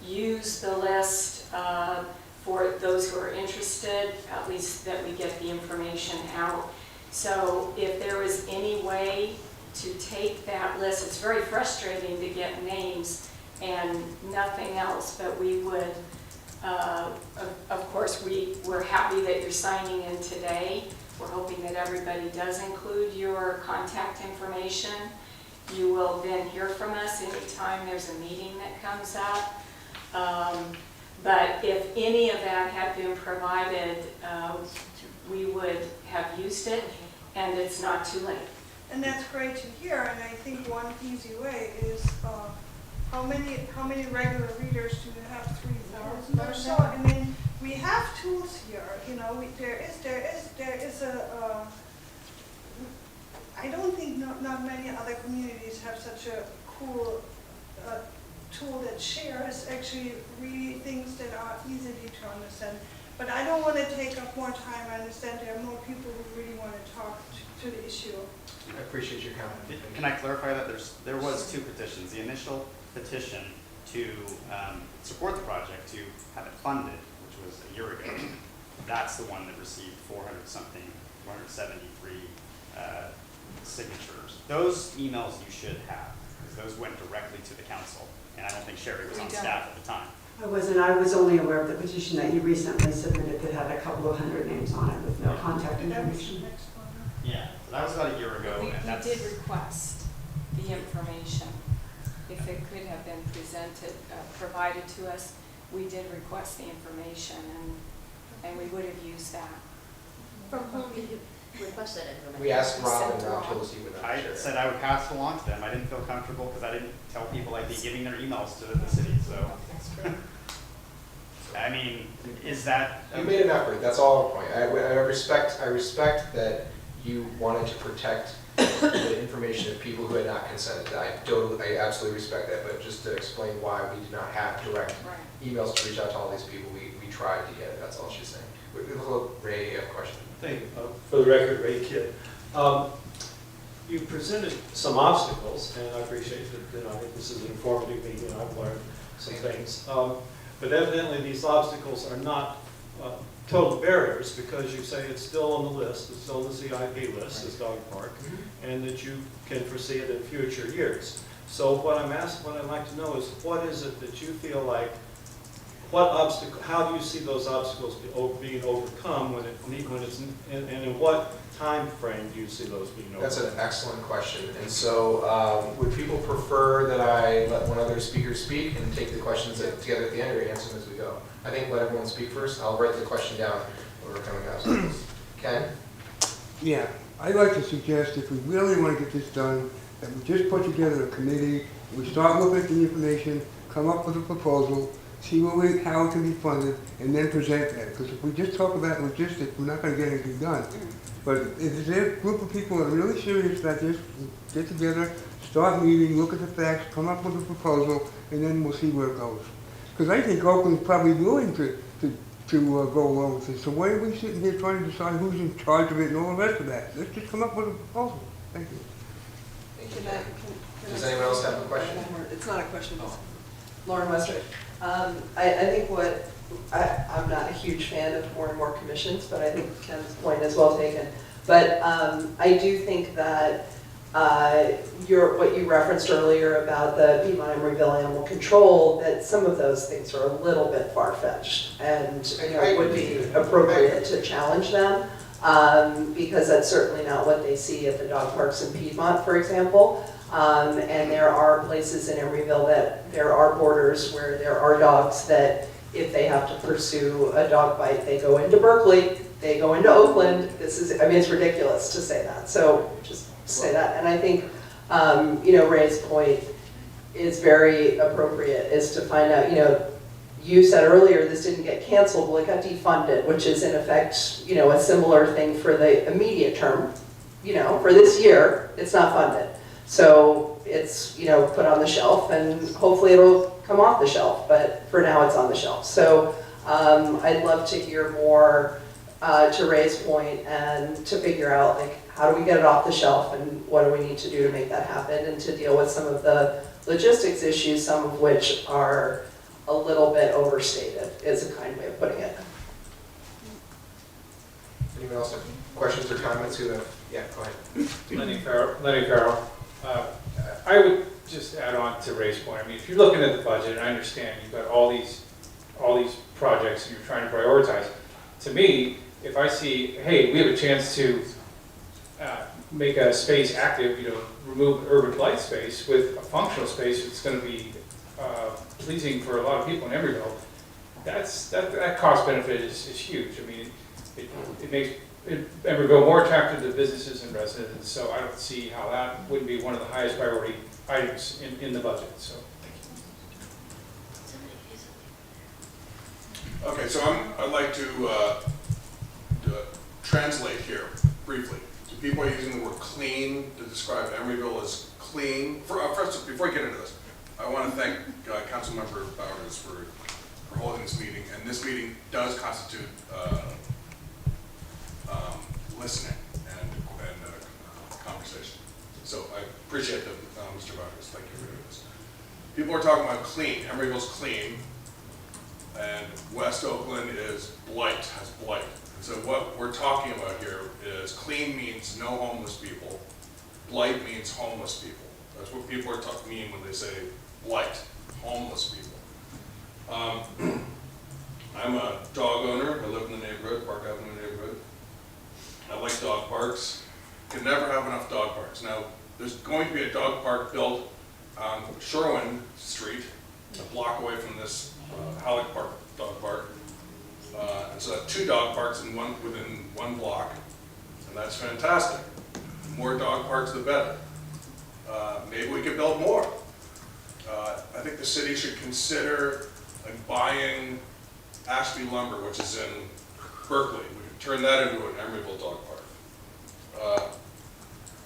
use the list for those who are interested, at least that we get the information out. So if there was any way to take that list, it's very frustrating to get names and nothing else, but we would, of course, we're happy that you're signing in today. We're hoping that everybody does include your contact information. You will then hear from us anytime there's a meeting that comes up. But if any of that had been provided, we would have used it, and it's not too late. And that's great to hear, and I think one easy way is how many regular readers do you have? 3,000 or so. I mean, we have tools here. You know, there is a. I don't think not many other communities have such a cool tool that shares actually really things that are easily to understand. But I don't want to take up more time. I understand there are more people who really want to talk to the issue. I appreciate your comment. Can I clarify that? There was two petitions. The initial petition to support the project, to have it funded, which was a year ago, that's the one that received 473 signatures. Those emails you should have, because those went directly to the council, and I don't think Sherry was on staff at the time. I was only aware of the petition that you recently submitted that had a couple of hundred names on it with no contact information. Yeah, so that was about a year ago, We and that's... did request the information. If it could have been presented, provided to us, we did request the information, and we would have used that. From whom did you request that information? We asked Rob, and Rob told us he would not I share it. said I would pass it along to them. I didn't feel comfortable because I didn't tell people I'd be giving their emails to the city, so... I mean, is that... You made an effort, that's all I'll point. I respect that you wanted to protect the information of people who had not consented. I absolutely respect that, but just to explain why we did not have direct emails to reach out to all these people, we tried to get it, that's all she's saying. Ray, you have a question? Thank you. For the record, Ray Kidd. You presented some obstacles, and I appreciate that, I think this is an informative meeting, and I've learned some things. But evidently, these obstacles are not total barriers, because you say it's still on the list, it's still on the CIP list, this dog park, and that you can foresee it in future years. So what I'd like to know is, what is it that you feel like, how do you see those obstacles being overcome when it's, and in what time frame do you see those being overcome? That's an excellent question. And so would people prefer that I let one other speaker speak and take the questions together at the end, or answer them as we go? I think let everyone speak first. I'll write the question down overcoming obstacles. Ken? Yeah, I'd like to suggest if we really want to get this done, that we just put together a committee, we start looking at the information, come up with a proposal, see how it can be funded, and then present that. Because if we just talk about logistics, we're not going to get anything done. But if there's a group of people that are really serious about this, get together, start meeting, look at the facts, come up with a proposal, and then we'll see where it goes. Because I think Oakland's probably willing to go along with this. So why are we sitting here trying to decide who's in charge of it and all the rest of that? Let's just come up with a proposal. Thank you. Does anyone else have a question? It's not a question. Lauren Westridge. I think I'm not a huge fan of more and more commissions, but I think Ken's point is well taken. But I do think that what you referenced earlier about the Beaver Emeryville Animal Control, that some of those things are a little bit far-fetched, and it would be appropriate to challenge them, because that's certainly not what they see at the dog parks in Piedmont, for example. And there are places in Emeryville that there are borders where there are dogs that, if they have to pursue a dog bite, they go into Berkeley, they go into Oakland. It's ridiculous to say that. So just say that. And I think, Ray's point is very appropriate, is to find out, you said earlier this didn't get canceled, well, it got defunded, which is in effect, a similar thing for the immediate term. For this year, it's not funded. So it's, put on the shelf, and hopefully it'll come off the shelf, but for now it's on the shelf. So I'd love to hear more to Ray's point, and to figure out, how do we get it off the shelf, and what do we need to do to make that happen, and to deal with some of the logistics issues, some of which are a little bit overstated, is a kind way of putting it. Anyone else have questions or comments? Yeah, go ahead. Lenny Farrell. I would just add on to Ray's point. I mean, if you're looking at the budget, and I understand you've got all these projects and you're trying to prioritize. To me, if I see, hey, we have a chance to make a space active, remove urban blight space with a functional space that's going to be pleasing for a lot of people in Emeryville, that cost benefit is huge. I mean, it makes Emeryville more attractive to businesses and residents, so I don't see how that wouldn't be one of the highest priority items in the budget. So, Okay, so I'd like to translate here briefly. So people are using the word clean to describe Emeryville as clean. First, before I get into this, I want to thank Councilmember Bauters for holding this meeting, and this meeting does constitute listening and conversation. So I appreciate that, Mr. Bauters. Thank you for doing this. People are talking about clean. Emeryville's clean, and West Oakland is blight, has blight. And so what we're talking about here is clean means no homeless people. Blight means homeless people. That's what people are mean when they say blight, homeless people. I'm a dog owner. I live in the neighborhood, Park Avenue neighborhood. I like dog parks. Can never have enough dog parks. Now, there's going to be a dog park built on Sherwin Street, a block away from this Halleck Park dog park. And so that's 2 dog parks within one block, and that's fantastic. The more dog parks, the better. Maybe we could build more. I think the city should consider buying Ashby Lumber, which is in Berkeley. We could turn that into an Emeryville dog park.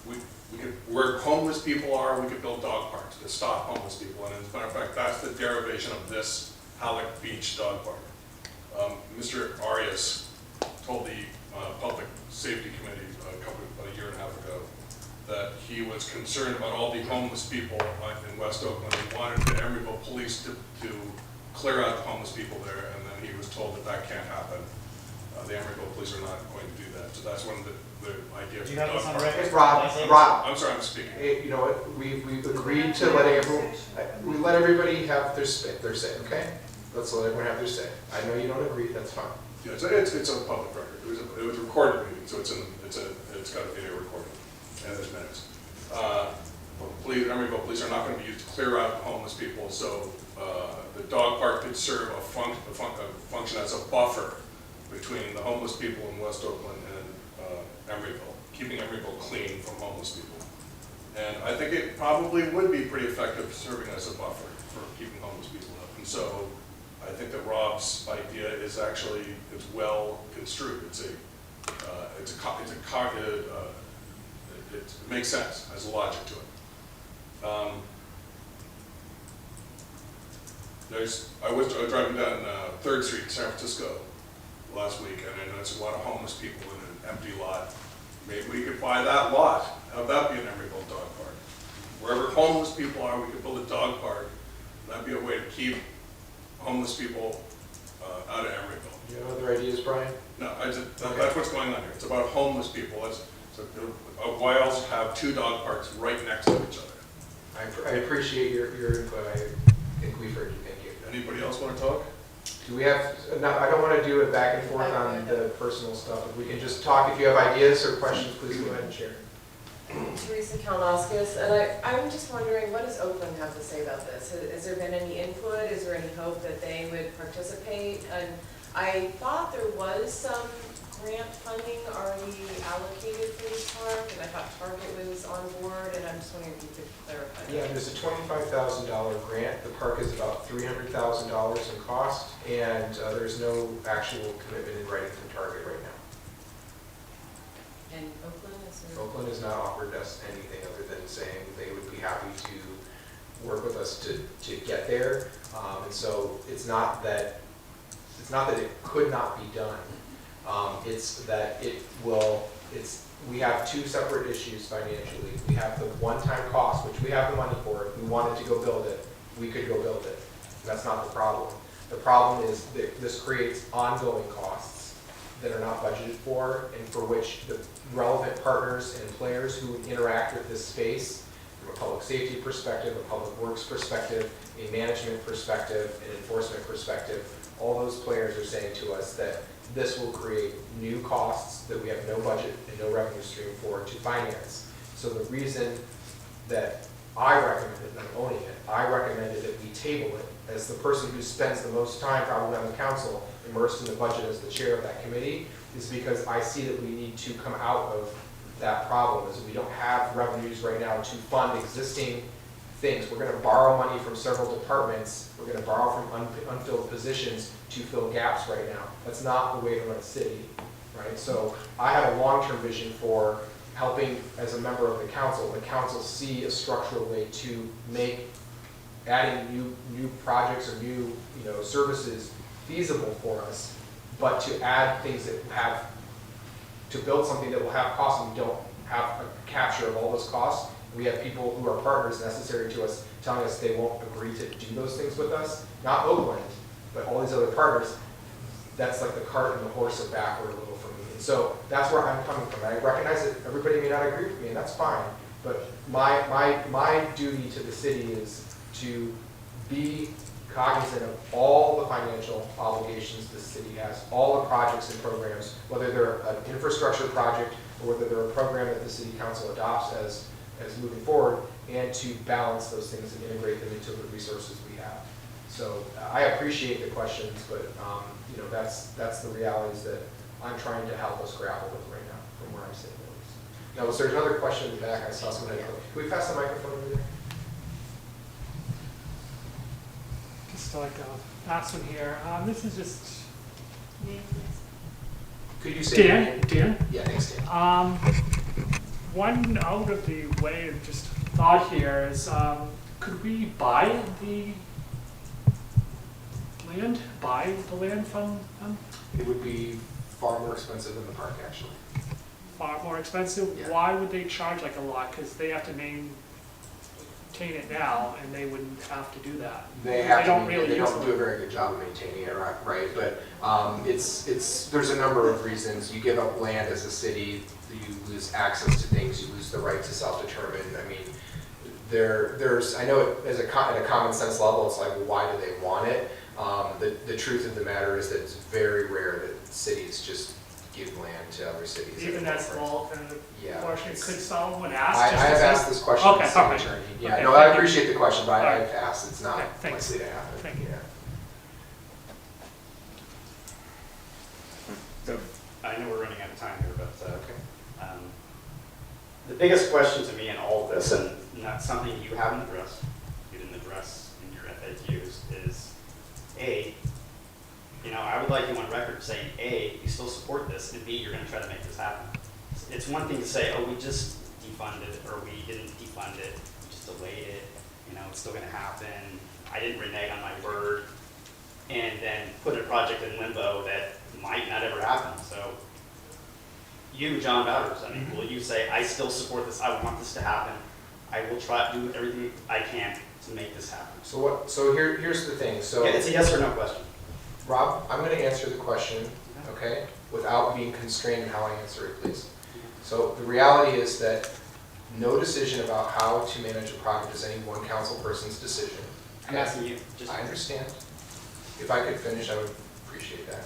We could where homeless people are, we could build dog parks to stop homeless people. And as a matter of fact, that's the derivation of this Halleck Beach dog park. Mr. Arias told the Public Safety Committee about a year and a half ago that he was concerned about all the homeless people in West Oakland. He wanted the Emeryville police to clear out the homeless people there, and then he was told that that can't happen. The Emeryville police are not going to do that. So that's one of the ideas. Do you have this on record? record? Rob, I'm sorry, I'm speaking. you know what, we've agreed to letting everyone, we let everybody have their say, okay? Let's let everyone have their say. I know you don't agree, that's fine. Yeah, it's a public record. It was a recorded meeting, so it's got a video recording, and there's minutes. Emeryville police are not going to be used to clear out homeless people, so the dog park could serve a function as a buffer between the homeless people in West Oakland and Emeryville, keeping Emeryville clean from homeless people. And I think it probably would be pretty effective serving as a buffer for keeping homeless people up. And so I think that Rob's idea is actually, it's well construed. It makes sense, has logic to it. I was driving down 3rd Street in San Francisco last week, and I noticed a lot of homeless people in an empty lot. Maybe we could buy that lot, have that be an Emeryville dog park. Wherever homeless people are, we could build a dog park. That'd be a way to keep homeless people out of Emeryville. Do you have other ideas, Brian? No, that's what's going on here. It's about homeless people. Why else have 2 dog parks right next to each other? I appreciate your input. I think we've heard you. Thank you. Anybody else want to talk? Do we have, no, I don't want to do it back and forth on the personal stuff. If we can just talk, if you have ideas or questions, please go ahead and share. Teresa Kalnauskas, and I'm just wondering, what does Oakland have to say about this? Has there been any input? Is there any hope that they would participate? And I thought there was some grant funding already allocated for this park, and I thought Target was on board, and I'm just wondering if you could clarify that. Yeah, there's a $25,000 grant. The park is about $300,000 in cost, and there's no actual commitment in writing from Target right now. And Oakland is there? Oakland has not offered us anything other than saying they would be happy to work with us to get there. And so it's not that it could not be done. It's that we have 2 separate issues financially. We have the one-time cost, which we have the money for. If we wanted to go build it, we could go build it. That's not the problem. The problem is that this creates ongoing costs that are not budgeted for, and for which the relevant partners and players who interact with this space from a public safety perspective, a public works perspective, a management perspective, an enforcement perspective, all those players are saying to us that this will create new costs that we have no budget and no revenue stream for to finance. So the reason that I recommended, not owning it, I recommended that we table it as the person who spends the most time probably on the council immersed in the budget as the chair of that committee, is because I see that we need to come out of that problem, as we don't have revenues right now to fund existing things. We're going to borrow money from several departments. We're going to borrow from unfilled positions to fill gaps right now. That's not the way to run a city, right? So I have a long-term vision for helping, as a member of the council see a structural way to make adding new projects or new services feasible for us, but to add things that to build something that will have costs, and we don't have a capture of all those costs. We have people who are partners necessary to us telling us they won't agree to do those things with us. Not Oakland, but all these other partners. That's like the cart and the horse are backward a little for me. And so that's where I'm coming from. I recognize that everybody may not agree with me, and that's fine. But my duty to the city is to be cognizant of all the financial obligations the city has, all the projects and programs, whether they're an infrastructure project or whether they're a program that the city council adopts as moving forward, and to balance those things and integrate them into the resources we have. So I appreciate the questions, but that's the realities that I'm trying to help us grapple with right now from where I'm sitting. Now, was there another question in the back? I saw someone had. Can we pass the microphone over there? Just like a last one here. This is just. Could you say Dan? Yeah, thanks, Dan. one out of the way of just thought here is, could we buy the land from them? It would be far more expensive than the park, actually. Far more expensive? Yeah. Why would they charge like a lot? Because they have to maintain it now, and they wouldn't have to do that. They have don't to, really they use don't it. do a very good job of maintaining it, right? But there's a number of reasons. You give up land as a city, you lose access to things, you lose the right to self-determine. I mean, I know it, at a common sense level, it's like, well, why do they want it? The truth of the matter is that it's very rare that cities just give land to other cities. Even that small kind of Yeah, portion, it's- could someone ask? I just to have say- asked this question to Okay, the city all right. attorney. Yeah, Okay, no, thank I you. appreciate the question, but All right. I've asked. It's not Okay, thanks. likely to happen. Thank you. Yeah. I know we're running out of time here, but the biggest question to me in all of this, and that's something you haven't addressed, you didn't address in your FAQs, is A, I would like you on record saying, A, you still support this, and B, you're going to try to make this happen. It's one thing to say, oh, we just defunded, or we didn't defund it, we just delayed it, it's still going to happen, I didn't renege on my word, and then put a project in limbo that might not ever happen. So you, John Bauters, will you say, I still support this, I want this to happen, I will try to do everything I can to make this happen? So here's the thing. So It's a yes or no question. Rob, I'm going to answer the question, okay, without being constrained in how I answer it, please. So the reality is that no decision about how to manage a project is any one council person's decision. I'm asking you. I understand. If I could finish, I would appreciate that.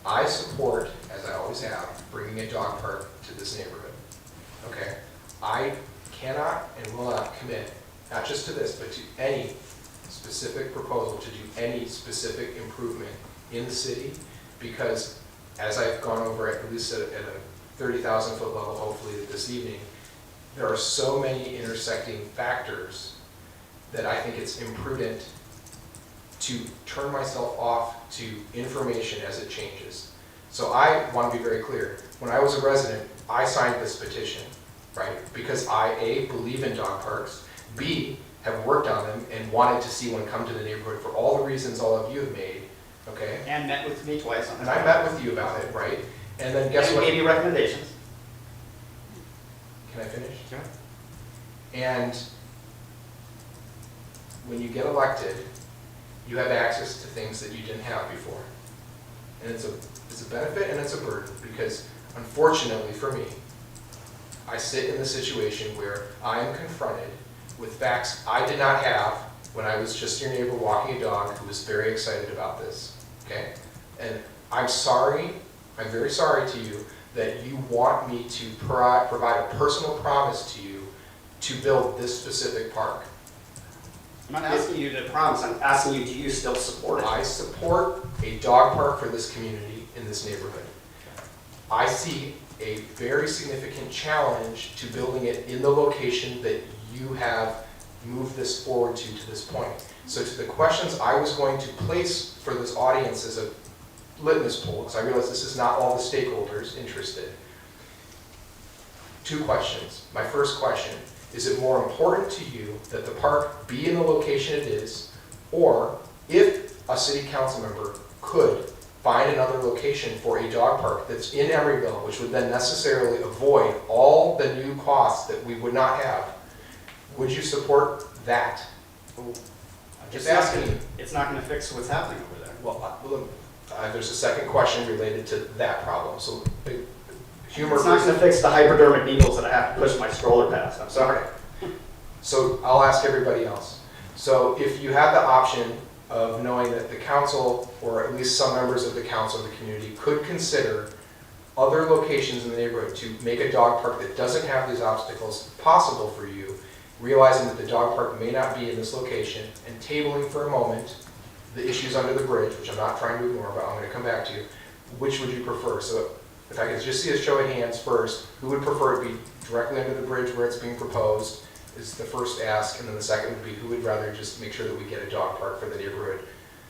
I support, as I always have, bringing a dog park to this neighborhood. Okay? I cannot and will not commit, not just to this, but to any specific proposal to do any specific improvement in the city, because as I've gone over at least at a 30,000 foot level, hopefully this evening, there are so many intersecting factors that I think it's imprudent to turn myself off to information as it changes. So I want to be very clear. When I was a resident, I signed this petition, right? Because I, A, believe in dog parks, B, have worked on them and wanted to see one come to the neighborhood for all the reasons all of you have made, okay? And met with me twice on this. And I met with you about it, right? And then guess what? Gave you recommendations. Can I finish? Sure. And when you get elected, you have access to things that you didn't have before. And it's a benefit and it's a burden, because unfortunately for me, I sit in the situation where I am confronted with facts I did not have when I was just your neighbor walking a dog who was very excited about this, okay? And I'm sorry, I'm very sorry to you that you want me to provide a personal promise to you to build this specific park. I'm not asking you to promise, I'm asking you, do you still support it? I support a dog park for this community in this neighborhood. I see a very significant challenge to building it in the location that you have moved this forward to this point. So to the questions I was going to place for this audience as a litmus poll, because I realize this is not all the stakeholders interested. Two questions. My first question, is it more important to you that the park be in the location it is, or if a city council member could find another location for a dog park that's in Emeryville, which would then necessarily avoid all the new costs that we would not have, would you support that? Just asking you. It's not going to fix what's happening over there. Well, there's a second question related to that problem. So, humor. It's not going to fix the hypodermic needles that I have to push my stroller past. I'm sorry. So I'll ask everybody else. So if you had the option of knowing that the council, or at least some members of the council of the community, could consider other locations in the neighborhood to make a dog park that doesn't have these obstacles possible for you, realizing that the dog park may not be in this location, and tabling for a moment the issues under the bridge, which I'm not trying to ignore, but I'm going to come back to you, which would you prefer? So if I could just see a show of hands first, who would prefer it be directly under the bridge where it's being proposed, is the first ask, and then the second would be who would rather just make sure that we get a dog park for the neighborhood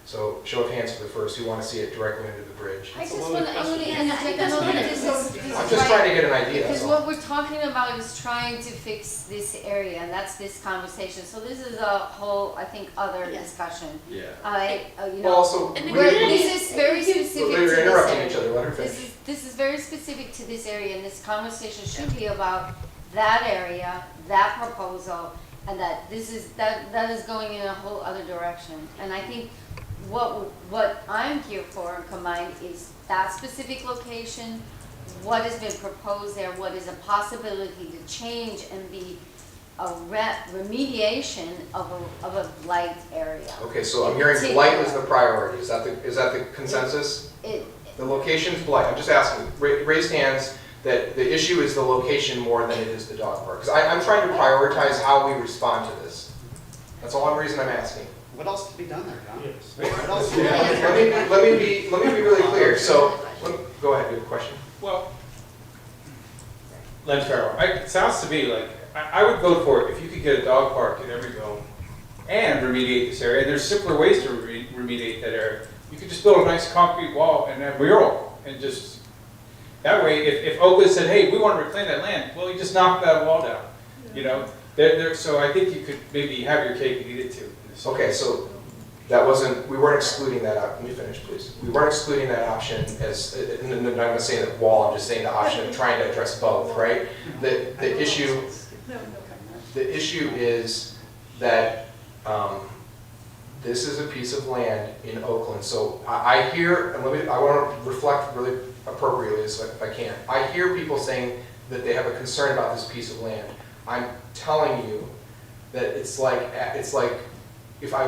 So show of hands for the first, who want to see it directly under the bridge. I just want to interject a moment. I'm just trying to get an idea, Because that's all. what we're talking about is trying to fix this area, and that's this conversation. So this is a whole, I think, other discussion. Yeah. You Well, know, also, this is very specific to They're this interrupting area. each other, let her finish. This is very specific to this area, and this conversation should be about that area, that proposal, and that that is going in a whole other direction. And I think what I'm here for and combined is that specific location, what has been proposed there, what is a possibility to change and be a remediation of a blight area. Okay, so I'm hearing blight is the priority, is that the consensus? The location's blight, I'm just asking, raised hands, that the issue is the location more than it is the dog park. Because I'm trying to prioritize how we respond to this. That's the only reason I'm asking. What else could be done there, John? Yes. What else? Let me be really clear. So, go ahead, you have a question? Well, Len Farrell, it sounds to me like, I would vote for it if you could get a dog park in Emeryville and remediate this area. There's simpler ways to remediate that area. You could just build a nice concrete wall and a mural, and just, that way, if Oakland said, hey, we want to reclaim that land, well, you just knock that wall down, you know? So I think you could maybe have your cake and eat it too. Okay, so that wasn't, we weren't excluding that, let me finish please. We weren't excluding that option as, and I'm not saying that wall, I'm just saying the option of trying to address both, right? The issue is that this is a piece of land in Oakland. So I hear, and I want to reflect really appropriately if I can. I hear people saying that they have a concern about this piece of land. I'm telling you that it's like if I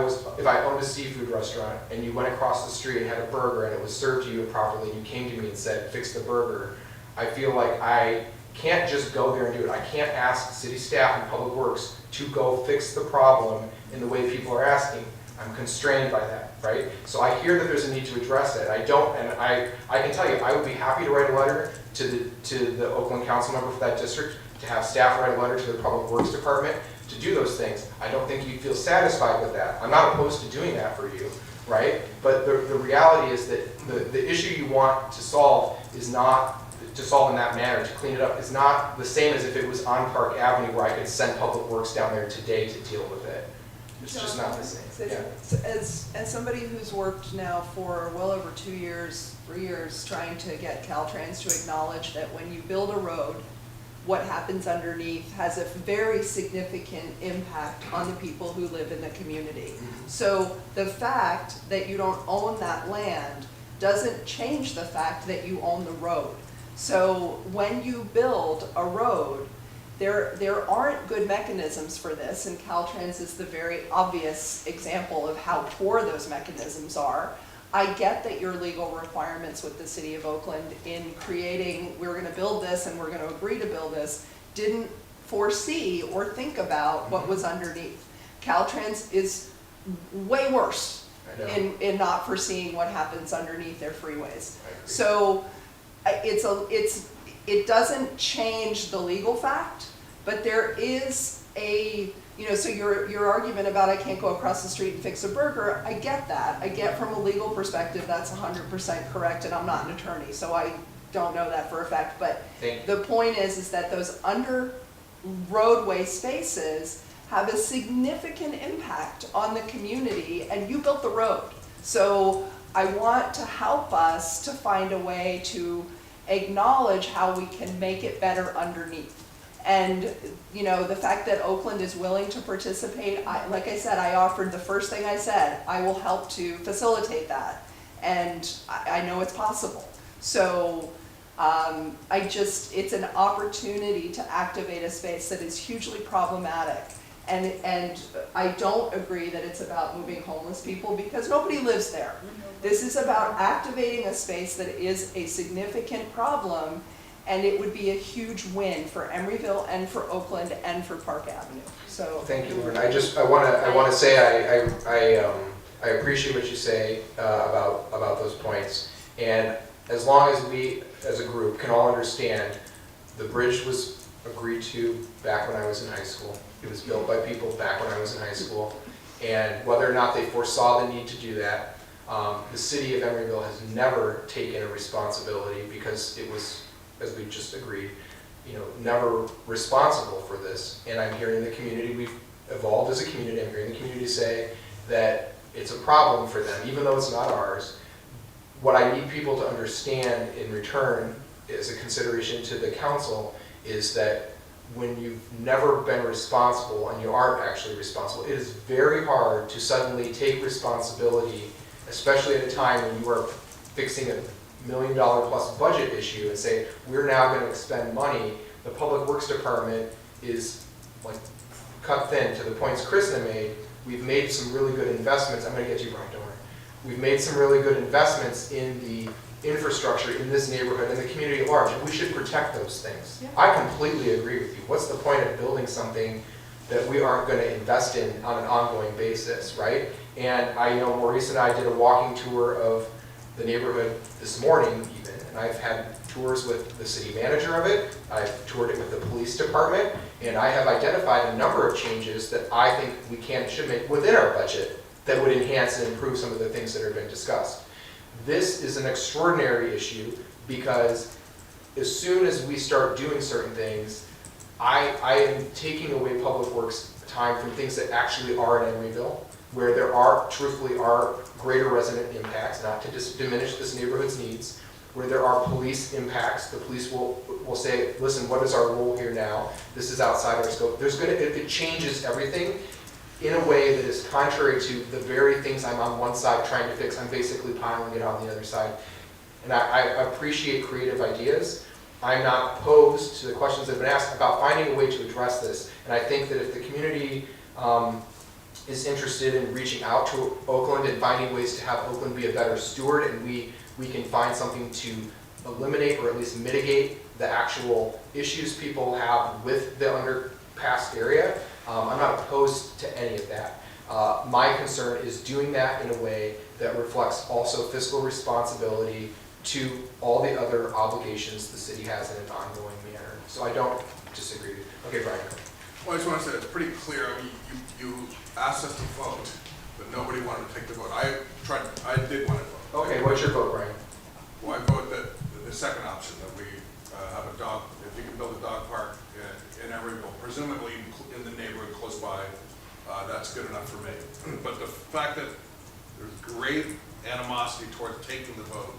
owned a seafood restaurant and you went across the street and had a burger and it was served to you improperly and you came to me and said, fix the burger, I feel like I can't just go there and do it. I can't ask city staff and public works to go fix the problem in the way people are asking. I'm constrained by that, right? So I hear that there's a need to address it. I can tell you, I would be happy to write a letter to the Oakland council member for that district, to have staff write a letter to the public works department, to do those things. I don't think you'd feel satisfied with that. I'm not opposed to doing that for you, right? But the reality is that the issue you want to solve is not, to solve in that manner, to clean it up, is not the same as if it was on Park Avenue where I could send public works down there today to deal with it. It's just not the same. Yeah. As somebody who's worked now for well over 2 years, 3 years, trying to get Caltrans to acknowledge that when you build a road, what happens underneath has a very significant impact on the people who live in the community. So the fact that you don't own that land doesn't change the fact that you own the road. So when you build a road, there aren't good mechanisms for this, and Caltrans is the very obvious example of how poor those mechanisms are. I get that your legal requirements with the City of Oakland in creating, we're going to build this and we're going to agree to build this, didn't foresee or think about what was underneath. Caltrans is way worse in not foreseeing what happens underneath their freeways. So it doesn't change the legal fact, but there is a, so your argument about I can't go across the street and fix a burger, I get that. I get from a legal perspective that's 100% correct, and I'm not an attorney, so I don't know that for a fact. But the point is that those under roadway spaces have a significant impact on the community, and you built the road. So I want to help us to find a way to acknowledge how we can make it better underneath. And the fact that Oakland is willing to participate, like I said, I offered the first thing I said, I will help to facilitate that. And I know it's possible. So it's an opportunity to activate a space that is hugely problematic. And I don't agree that it's about moving homeless people, because nobody lives there. This is about activating a space that is a significant problem, and it would be a huge win for Emeryville and for Oakland and for Park Avenue. So thank you, Lauren. I want to say I appreciate what you say about those points, and as long as we as a group can all understand, the bridge was agreed to back when I was in high school. It was built by people back when I was in high school, and whether or not they foresaw the need to do that, The city of Emeryville has never taken a responsibility because it was, as we just agreed, never responsible for this. And I'm hearing the community, we've evolved as a community, I'm hearing the community say that it's a problem for them, even though it's not ours. What I need people to understand in return as a consideration to the council is that when you've never been responsible and you aren't actually responsible, it is very hard to suddenly take responsibility, especially at a time when you are fixing a $1 million plus budget issue and say, we're now going to expend money. The Public Works Department is like cut thin to the points Krishna made. We've made some really good investments. I'm going to get you, Brian, don't worry. We've made some really good investments in the infrastructure in this neighborhood and the community at large, and we should protect those things. Yeah. I completely agree with you. What's the point of building something that we aren't going to invest in on an ongoing basis, right? And I know Maurice and I did a walking tour of the neighborhood this morning even, and I've had tours with the city manager of it, I've toured it with the police department, and I have identified a number of changes that I think we can and should make within our budget that would enhance and improve some of the things that have been discussed. This is an extraordinary issue because as soon as we start doing certain things, I am taking away Public Works time from things that actually are in Emeryville, where there are, truthfully, are greater resident impacts, not to diminish this neighborhood's needs, where there are police impacts. The police will say, listen, what is our role here now? This is outside our scope. It changes everything in a way that is contrary to the very things I'm on one side trying to fix. I'm basically piling it on the other side. And I appreciate creative ideas. I'm not opposed to the questions that have been asked about finding a way to address this. And I think that if the community is interested in reaching out to Oakland and finding ways to have Oakland be a better steward, and we can find something to eliminate or at least mitigate the actual issues people have with the underpass area, I'm not opposed to any of that. My concern is doing that in a way that reflects also fiscal responsibility to all the other obligations the city has in an ongoing manner. So I don't disagree. Okay, Brian. Well, I just want to say it's pretty clear. I mean, you asked us to vote, but nobody wanted to take the vote. I did want to vote. Okay, what's your vote, Brian? Well, I vote that the second option, that we have a dog, if you can build a dog park in Emeryville, presumably in the neighborhood close by, that's good enough for me. But the fact that there's great animosity towards taking the vote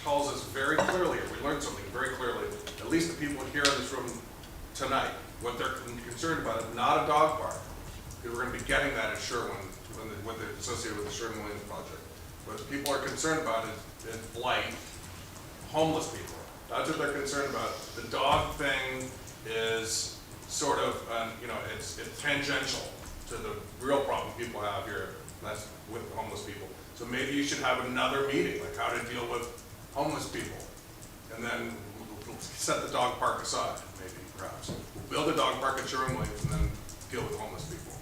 tells us very clearly, or we learned something very clearly, at least the people here in this room tonight, what they're concerned about is not a dog park, because we're going to be getting that at Sherwin, when they're associated with the Sherwin-Williams project. What the people are concerned about is blight, homeless people. That's what they're concerned about. The dog thing is sort of, it's tangential to the real problem people have here, and that's with homeless people. So maybe you should have another meeting, like how to deal with homeless people, and then we'll set the dog park aside, maybe, perhaps. We'll build a dog park at Sherwin-Williams and then deal with homeless people.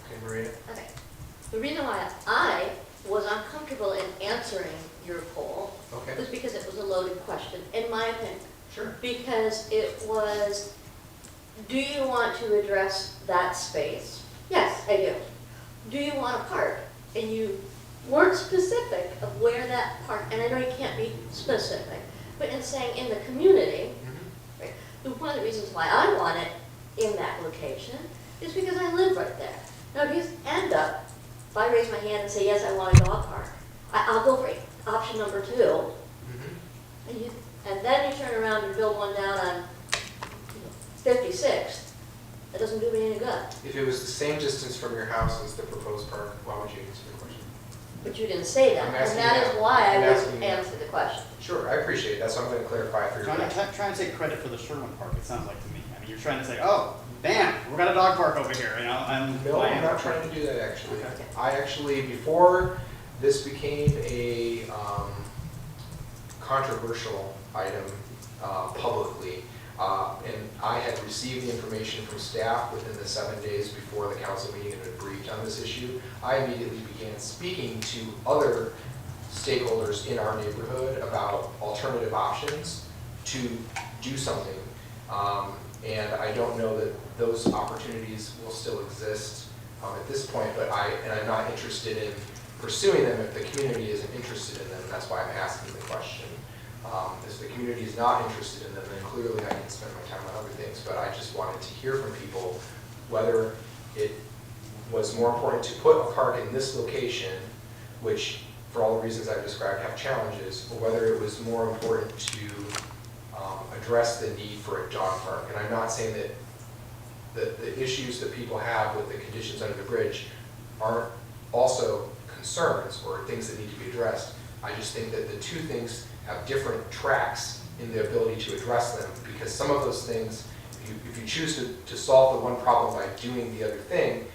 Okay, Maria? Okay. The reason why I was uncomfortable in answering your poll was because it was a loaded question, in my opinion. Sure. Because it was, do you want to address that space? Yes, I do. Do you want a park? And you weren't specific of where that park, and I know you can't be specific, but in saying in the community, right, one of the reasons why I want it in that location is because I live right there. Now, if you end up, if I raise my hand and say, yes, I want a dog park, I'll go for option number 2, and then you turn around and build one down on 56th. That doesn't do me any good. If it was the same distance from your house as the proposed park, why would you answer the question? But you didn't say that, and that is why I would answer the question. Sure, I appreciate it. That's what I'm going to clarify for you. Trying to take credit for the Sherwin Park, it sounds like to me. I mean, you're trying to say, oh, bam, we've got a dog park over here, you know? No, I'm not trying to do that, actually. Okay. I actually, before this became a controversial item publicly, and I had received the information from staff within the 7 days before the council meeting and had briefed on this issue, I immediately began speaking to other stakeholders in our neighborhood about alternative options to do something. And I don't know that those opportunities will still exist at this point, but I'm not interested in pursuing them if the community isn't interested in them. That's why I'm asking the question. If the community is not interested in them, then clearly I can spend my time on other things. But I just wanted to hear from people whether it was more important to put a park in this location, which for all the reasons I've described have challenges, or whether it was more important to address the need for a dog park. And I'm not saying that the issues that people have with the conditions under the bridge aren't also concerns or things that need to be addressed. I just think that the two things have different tracks in the ability to address them, because some of those things, if you choose to solve the one problem by doing the other thing,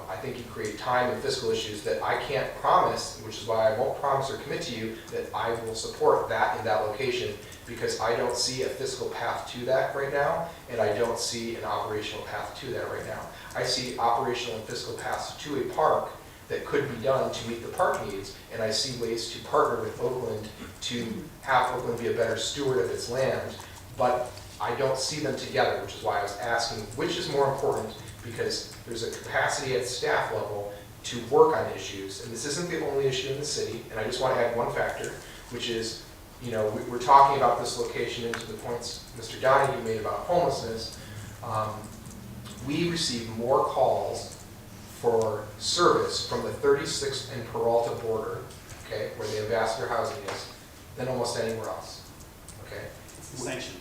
I think you create time and fiscal issues that I can't promise, which is why I won't promise or commit to you that I will support that in that location, because I don't see a fiscal path to that right now, and I don't see an operational path to that right now. I see operational and fiscal paths to a park that could be done to meet the park needs, and I see ways to partner with Oakland to have Oakland be a better steward of its land, but I don't see them together, which is why I was asking which is more important, because there's a capacity at staff level to work on issues, and this isn't the only issue in the city, and I just want to add one factor, which is, you know, we're talking about this location, and to the points Mr. Donahue made about homelessness, we receive more calls for service from the 36th and Peralta border, okay, where the Ambassador housing is, than almost anywhere else, okay? Sanctioned.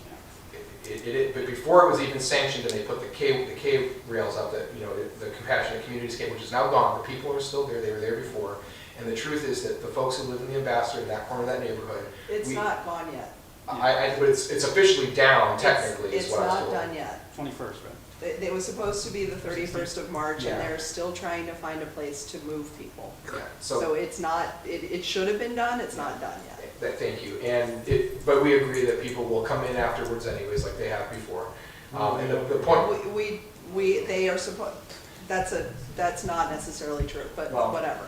But before it was even sanctioned and they put the K rails up, that, you know, the Compassionate Communities K, which is now gone, the people are still there, they were there before. And the truth is that the folks who live in the Ambassador, in that corner of that neighborhood. It's not gone yet. But it's officially down, technically, is what I was told. It's not done yet. 21st, right? It was supposed to be the 31st of March, Yeah. and they're still trying to find a place to move people. Yeah, So it's not, it should have been done, it's not done yet. Thank you. But we agree that people will come in afterwards anyways, like they have before. And the point. They are supposed, that's not necessarily true, but Well, whatever.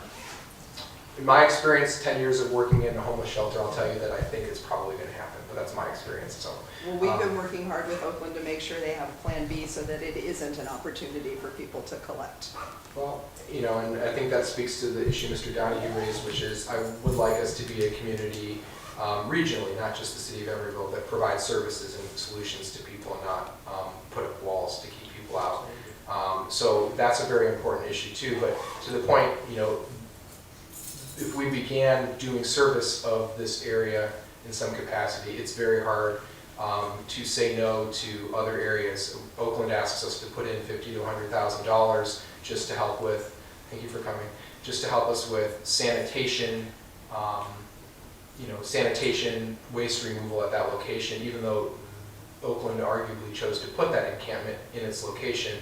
In my experience, 10 years of working in a homeless shelter, I'll tell you that I think it's probably going to happen, but that's my experience. So. Well, we've been working hard with Oakland to make sure they have a plan B so that it isn't an opportunity for people to collect. Well, you know, and I think that speaks to the issue Mr. Donahue raised, which is I would like us to be a community regionally, not just the city of Emeryville, that provides services and solutions to people and not put up walls to keep people out. So that's a very important issue too. But to the point, you know, if we began doing service of this area in some capacity, it's very hard to say no to other areas. Oakland asks us to put in $50,000 to $100,000 just to help with, thank you for coming, just to help us with sanitation, sanitation, waste removal at that location, even though Oakland arguably chose to put that encampment in its location.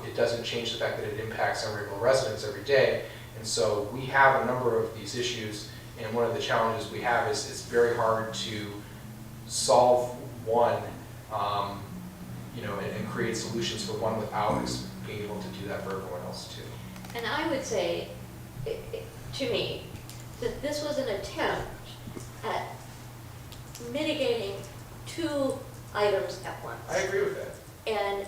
It doesn't change the fact that it impacts Emeryville residents every day. And so we have a number of these issues, and one of the challenges we have is it's very hard to solve one, and create solutions for one without being able to do that for everyone else too. And I would say, to me, that this was an attempt at mitigating two items at once. I agree with that. And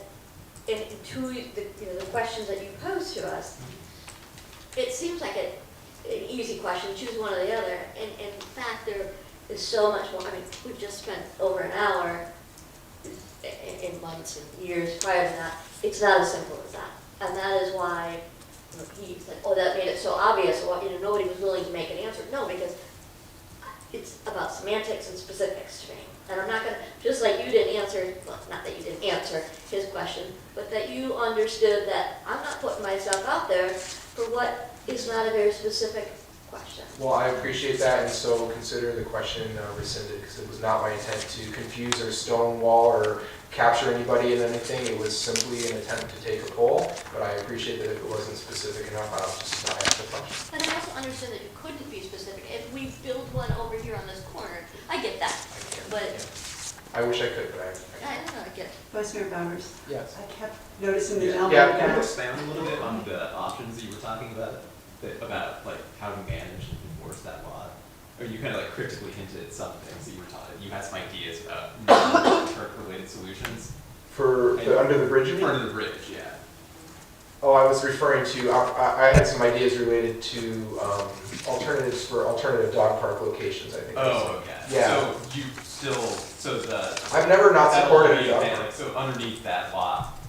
to the questions that you posed to us, it seems like an easy question, choose one or the other. And in fact, there is so much more. I mean, we've just spent over an hour in months and years prior to that. It's not as simple as that. And that is why he said, oh, that made it so obvious. Well, nobody was willing to make an answer. No, because it's about semantics and specifics to me. And I'm not going to, just like you didn't answer, well, not that you didn't answer his question, but that you understood that I'm not putting myself out there for what is not a very specific question. Well, I appreciate that, and so consider the question rescinded, because it was not my intent to confuse or stonewall or capture anybody in anything. It was simply an attempt to take a poll, but I appreciate that if it wasn't specific enough, I'll just not ask the question. But I also understand that you couldn't be specific. If we build one over here on this corner, I get that. But I wish I could, but I don't know, I get it. Vice Mayor Bauters. Yes. I kept noticing the gentleman. Yeah. Can you expand a little bit on the options that you were talking about like how to manage and enforce that law? Or you kind of like cryptically hinted at some things that you were talking. You had some ideas about Turk-related solutions. For under the bridge, you mean? Under the bridge, yeah. Oh, I was referring to, I had some ideas related to alternatives for alternative dog park locations, I think. Oh, okay. Yeah. So you still, so the. I've never not that'll supported be a dog okay, park. like, so underneath that lot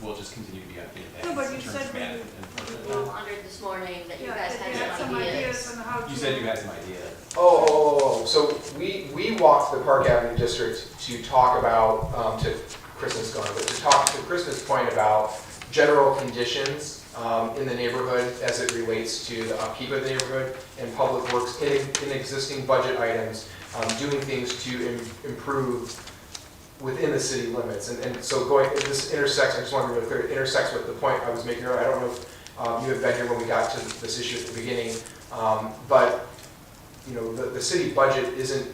will just continue to be unpaid. No, but you in terms said of we- management and We wondered this morning that you Yeah, guys that had you had some some ideas. ideas on how to. You said you had some ideas. Oh, so we walked the Park Avenue district to talk about, to Kristen's gone, but to talk to Kristen's point about general conditions in the neighborhood as it relates to the upkeep of the neighborhood and public works in existing budget items, doing things to improve within the city limits. And so this intersects, I just want to be really clear, it intersects with the point I was making earlier. I don't know if you had been here when we got to this issue at the beginning, but you know, the city budget isn't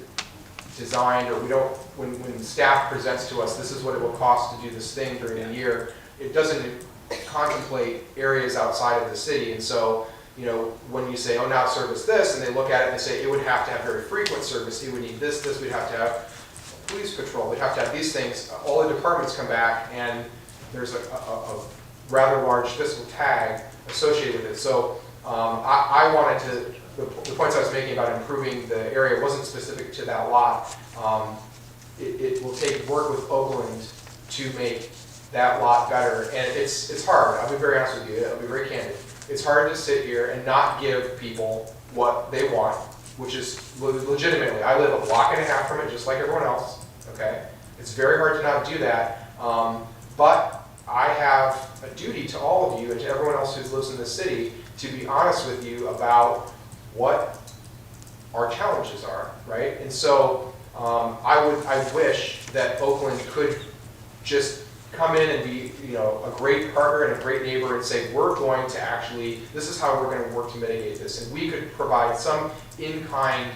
designed, or we don't, when staff presents to us, this is what it will cost to do this thing during a year, it doesn't contemplate areas outside of the city. And so, you know, when you say, oh, now service this, and they look at it and they say, it would have to have very frequent service, it would need this, we'd have to have police patrol, we'd have to have these things, all the departments come back and there's a rather large fiscal tag associated with it. So I wanted to, the points I was making about improving the area wasn't specific to that lot. It will take work with Oakland to make that lot better, and it's hard. I'll be very honest with you. I'll be very candid. It's hard to sit here and not give people what they want, which is legitimately. I live a block and a half from it, just like everyone else. Okay, it's very hard to not do that. But I have a duty to all of you and to everyone else who lives in the city to be honest with you about what our challenges are, right? And so I wish that Oakland could just come in and be, you know, a great partner and a great neighbor and say, we're going to actually, this is how we're going to work to mitigate this. And we could provide some in-kind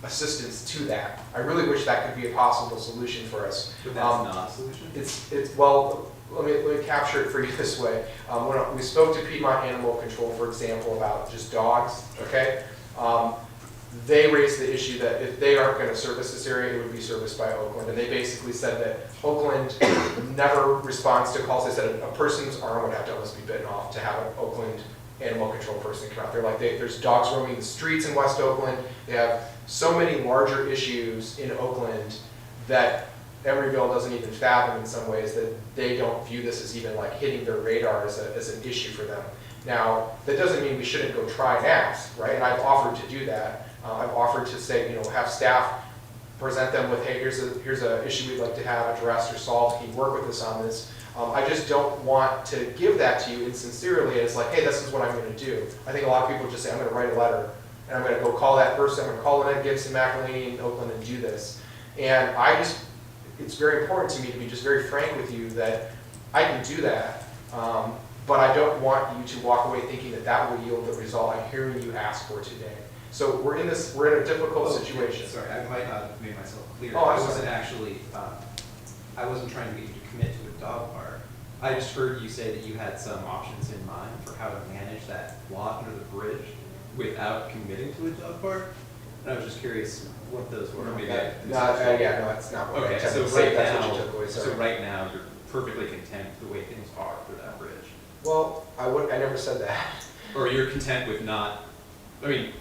assistance to that. I really wish that could be a possible solution for us. But that's not a solution? It's well, let me capture it for you this way. When we spoke to Piedmont Animal Control, for example, about just dogs, okay? They raised the issue that if they aren't going to service this area, it would be serviced by Oakland. And they basically said that Oakland never responds to calls. They said a person's arm would have to almost be bitten off to have an Oakland animal control person come out there. Like there's dogs roaming the streets in West Oakland. They have so many larger issues in Oakland that Emeryville doesn't even fathom in some ways, that they don't view this as even like hitting their radar as an issue for them. Now, that doesn't mean we shouldn't go try and ask, right? And I've offered to do that. I've offered to say, you know, have staff present them with, hey, here's a issue we'd like to have addressed or solved. Can you work with us on this? I just don't want to give that to you insincerely as like, hey, this is what I'm going to do. I think a lot of people just say, I'm going to write a letter and I'm going to go call that person. I'm going to call Lynette Gibson McElhaney in Oakland and do this. And it's very important to me to be just very frank with you that I can do that. But I don't want you to walk away thinking that that will yield the result I'm hearing you ask for today. So we're in a difficult situation. Sorry, I might not have made myself clear. Oh, I'm I wasn't sorry. actually, I wasn't trying to get you to commit to a dog park. I just heard you say that you had some options in mind for how to manage that lot under the bridge without committing to a dog park. And I was just curious what those were. Maybe I Yeah, no, that's not what I Okay, intended so to say. right That's now, what you took away, sorry. so right now, you're perfectly content with the way things are for that bridge. Well, I never said that. Or you're content with not, I mean,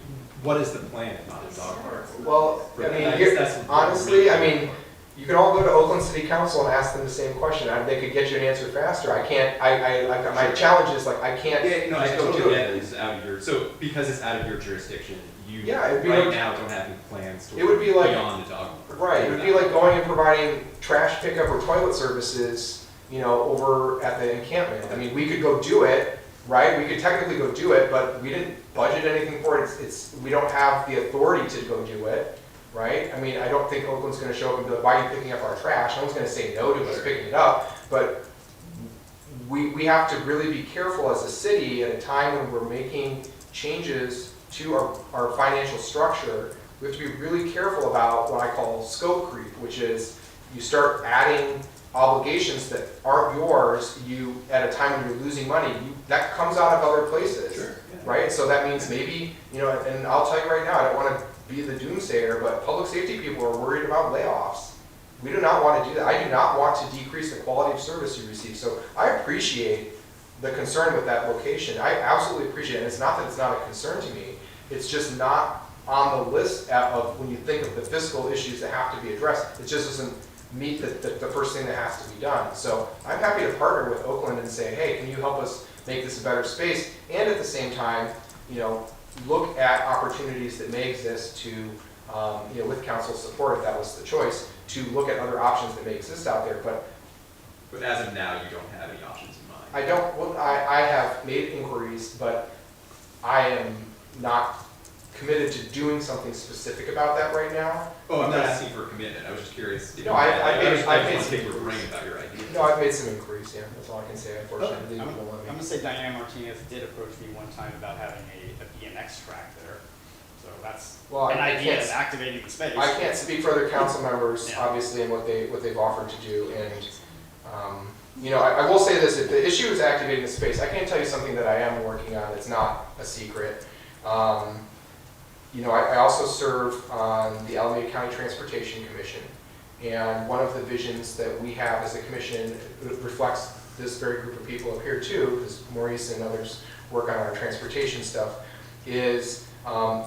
what is the plan if not a dog park? Well, I mean, honestly, I mean, you can all go to Oakland City Council and ask them the same question. They could get you an answer faster. I can't, my challenge is like, I can't Yeah, no, I just go totally do get it. it. It's out of your, so because it's out of your jurisdiction, you Yeah, it'd be right like- now don't have any plans to It would be like, beyond the dog park. right, it would be like going and providing trash pickup or toilet services, you know, over at the encampment. I mean, we could go do it, right? We could technically go do it, but we didn't budget anything for it. We don't have the authority to go do it, right? I mean, I don't think Oakland's going to show up and be like, why are you picking up our trash? No one's going to say no to us picking it up, but we have to really be careful as a city at a time when we're making changes to our financial structure. We have to be really careful about what I call scope creep, which is you start adding obligations that aren't yours, you at a time when you're losing money, that comes out of other places, Sure, yeah. right? So that means maybe, you know, and I'll tell you right now, I don't want to be the doomsayer, but public safety people are worried about layoffs. We do not want to do that. I do not want to decrease the quality of service you receive. So I appreciate the concern with that location. I absolutely appreciate it, and it's not that it's not a concern to me, it's just not on the list of when you think of the fiscal issues that have to be addressed. It just doesn't meet the first thing that has to be done. So I'm happy to partner with Oakland and say, hey, can you help us make this a better space? And at the same time, you know, look at opportunities that may exist to, you know, with council's support, if that was the choice, to look at other options that may exist out there. But as of now, you don't have any options in mind? I don't, well, I have made inquiries, but I am not committed to doing something specific about that right now. Oh, I'm not asking for a commitment. I was just curious. No, I've made some inquiries about your idea. No, I've made some inquiries, yeah. That's all I can say, unfortunately. I'm going to say Diane Martinez did approach me one time about having a BMX track there. So that's an idea of activating the space. I can't speak for other council members, obviously, and what they've offered to do. And you know, I will say this: if the issue is activating the space, I can tell you something that I am working on. That's not a secret. You know, I also serve on the Alameda County Transportation Commission, and one of the visions that we have as a commission reflects this very group of people up here too, because Maurice and others work on our transportation stuff, is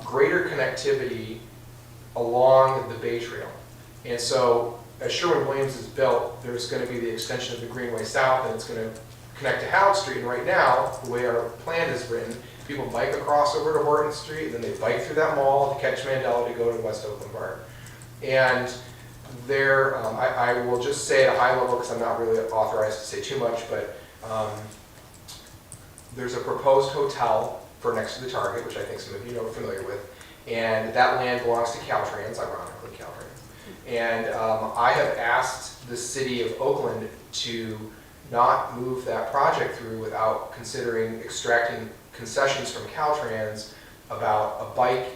greater connectivity along the Bay Trail. And so as Sherwin-Williams is built, there's going to be the extension of the Greenway South, and it's going to connect to Halleck Street. And right now, the way our plan is written, people bike across over to Horton Street, and then they bike through that mall to catch Mandela to go to West Oakland Park. And there, I will just say at a high level, because I'm not really authorized to say too much, but there's a proposed hotel for next to the Target, which I think some of you are familiar with, and that land belongs to Caltrans, ironically Caltrans. And I have asked the city of Oakland to not move that project through without considering extracting concessions from Caltrans about a bike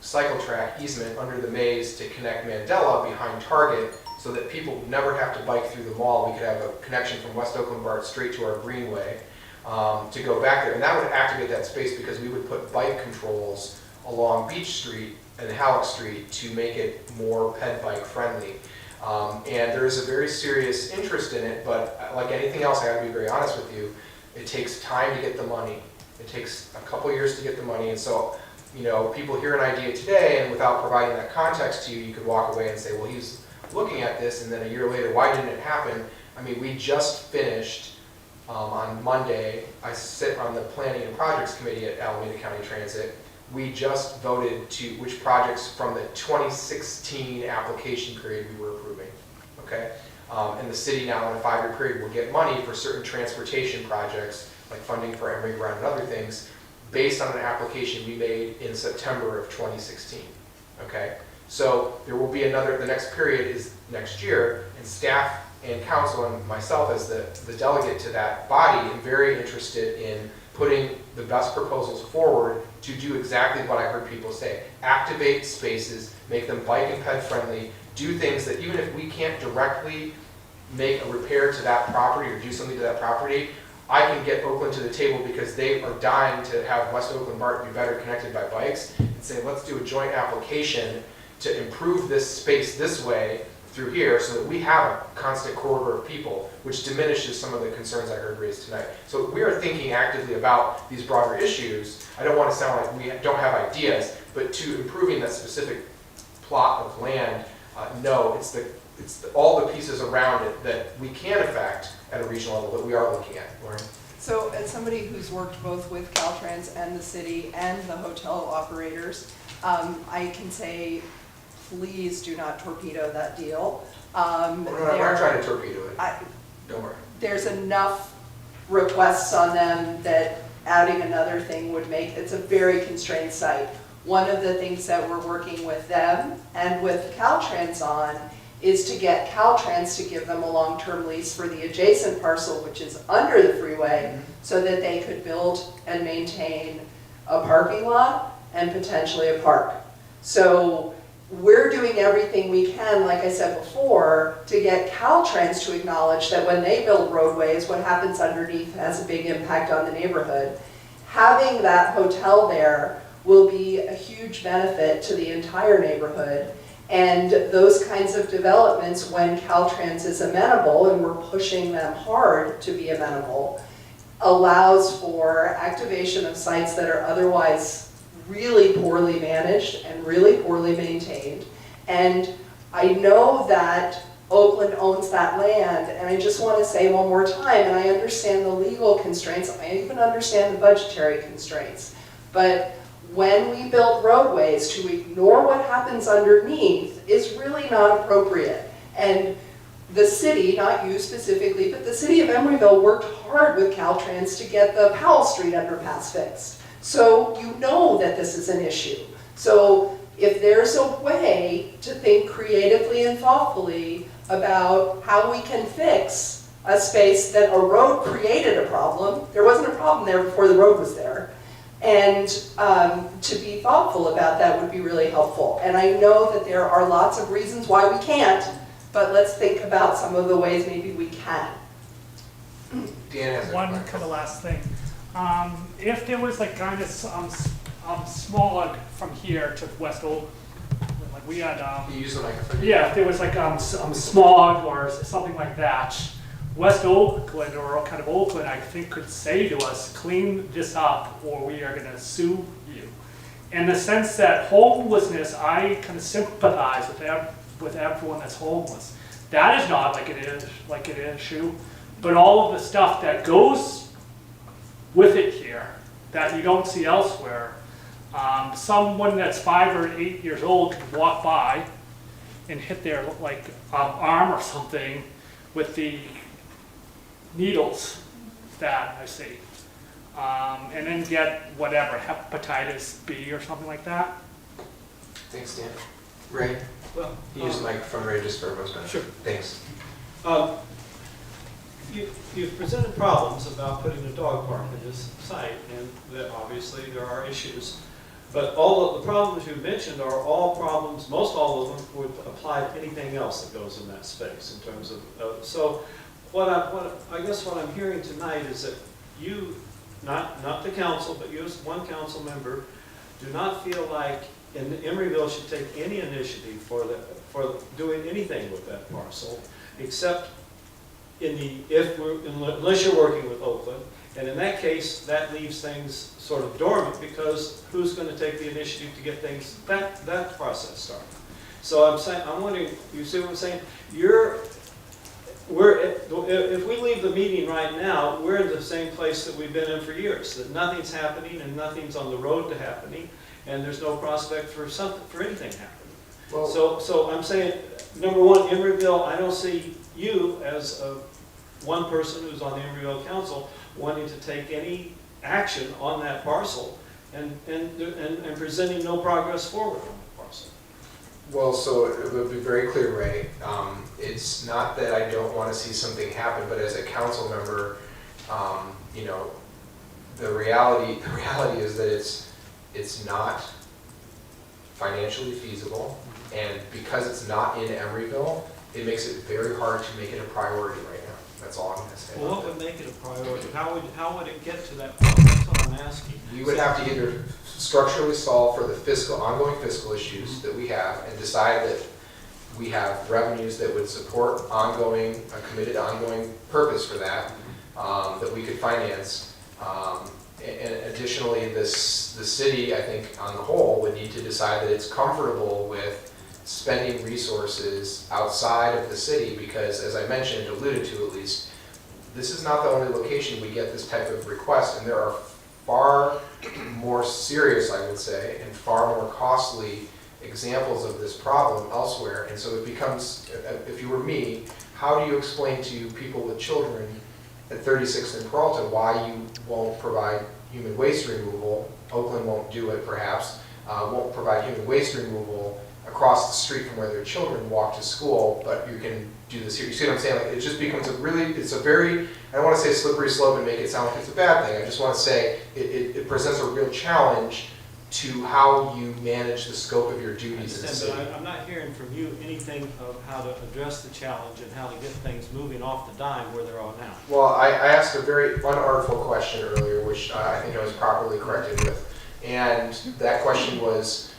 cycle track easement under the maze to connect Mandela behind Target, so that people never have to bike through the mall. We could have a connection from West Oakland BART straight to our Greenway to go back there. And that would activate that space, because we would put bike controls along Beach Street and Halleck Street to make it more ped bike friendly. And there is a very serious interest in it, but like anything else, I gotta be very honest with you, it takes time to get the money. It takes a couple years to get the money. And so, you know, people hear an idea today, and without providing that context to you, you could walk away and say, well, he's looking at this, and then a year later, why didn't it happen? I mean, we just finished on Monday. I sit on the Planning and Projects Committee at Alameda County Transit. We just voted to which projects from the 2016 application period we were approving, okay? And the city now in a 5-year period will get money for certain transportation projects, like funding for Emeryville City and other things, based on an application we made in September of 2016, okay? So there will be another, the next period is next year, and staff and council and myself as the delegate to that body am very interested in putting the best proposals forward to do exactly what I heard people say. Activate spaces, make them bike and ped friendly, do things that even if we can't directly make a repair to that property or do something to that property, I can get Oakland to the table, because they are dying to have West Oakland BART be better connected by bikes, and say, let's do a joint application to improve this space this way through here, so that we have a constant corridor of people, which diminishes some of the concerns I heard raised tonight. So we are thinking actively about these broader issues. I don't want to sound like we don't have ideas, but to improving that specific plot of land, no, it's all the pieces around it that we can affect at a regional level that we are looking at. Lauren? So as somebody who's worked both with Caltrans and the city and the hotel operators, I can say, please do not torpedo that deal. We're not trying to torpedo it. Don't worry. There's enough requests on them that adding another thing would make, it's a very constrained site. One of the things that we're working with them and with Caltrans on is to get Caltrans to give them a long-term lease for the adjacent parcel, which is under the freeway, so that they could build and maintain a parking lot and potentially a park. So we're doing everything we can, like I said before, to get Caltrans to acknowledge that when they build roadways, what happens underneath has a big impact on the neighborhood. Having that hotel there will be a huge benefit to the entire neighborhood. And those kinds of developments, when Caltrans is amenable, and we're pushing them hard to be amenable, allows for activation of sites that are otherwise really poorly managed and really poorly maintained. And I know that Oakland owns that land, and I just want to say one more time, and I understand the legal constraints, I even understand the budgetary constraints, but when we build roadways, to ignore what happens underneath is really not appropriate. And the city, not you specifically, but the city of Emeryville worked hard with Caltrans to get the Powell Street underpass fixed. So you know that this is an issue. So if there's a way to think creatively and thoughtfully about how we can fix a space that a road created a problem, there wasn't a problem there before the road was there, and to be thoughtful about that would be really helpful. And I know that there are lots of reasons why we can't, but let's think about some of the ways maybe we can. One kind of last thing. If there was like kind of small from here to West Oak, like we had. You use the microphone. Yeah, if there was like smog or something like that, West Oakland or kind of Oakland, I think, could say to us, clean this up or we are going to sue you. In the sense that homelessness, I kind of sympathize with everyone that's homeless. That is not like an issue, but all of the stuff that goes with it here that you don't see elsewhere. Someone that's 5 or 8 years old could walk by and hit their arm or something with the needles that I see, and then get whatever, hepatitis B or something like that. Thanks, Dan. Ray? Well, Use the microphone, Ray, just for everyone's benefit. Sure. Thanks. You've presented problems about putting a dog park in this site, and that obviously there are issues. But all of the problems you mentioned are all problems, most all of them would apply to anything else that goes in that space in terms of, so I guess what I'm hearing tonight is that you, not the council, but you as one council member, do not feel like Emeryville should take any initiative for doing anything with that parcel, except unless you're working with Oakland, and in that case, that leaves things sort of dormant because who's going to take the initiative to get things that process started? So I'm wondering, you see what I'm saying? If we leave the meeting right now, we're in the same place that we've been in for years. That nothing's happening and nothing's on the road to happening, and there's no prospect for anything happening. Well, so I'm saying, number one, Emeryville, I don't see you as one person who's on the Emeryville Council wanting to take any action on that parcel and presenting no progress forward on the parcel. Well, so it would be very clear, Ray. It's not that I don't want to see something happen, but as a council member, the reality is that it's not financially feasible, and because it's not in Emeryville, it makes it very hard to make it a priority right now. That's all I'm going to say. Well, what would make it a priority? How would it get to that point? That's what I'm asking. We would have to either structurally solve for the ongoing fiscal issues that we have and decide that we have revenues that would support a committed ongoing purpose for that, that we could finance. And additionally, the city, I think, on the whole, would need to decide that it's comfortable with spending resources outside of the city because, as I mentioned, alluded to at least, this is not the only location we get this type of request, and there are far more serious, I would say, and far more costly examples of this problem elsewhere. And so it becomes, if you were me, how do you explain to people with children at 36th and Peralta why you won't provide human waste removal? Oakland won't do it, perhaps, won't provide human waste removal across the street from where their children walk to school, but you can do this here. You see what I'm saying? Like, it just becomes it's a very, I don't want to say slippery slope and make it sound like it's a bad thing. I just want to say it presents a real challenge to how you manage the scope of your duties in the city. But I'm not hearing from you anything of how to address the challenge and how to get things moving off the dime where they're at now. Well, I asked a very unartful question earlier, which I think I was properly corrected with. And that question was,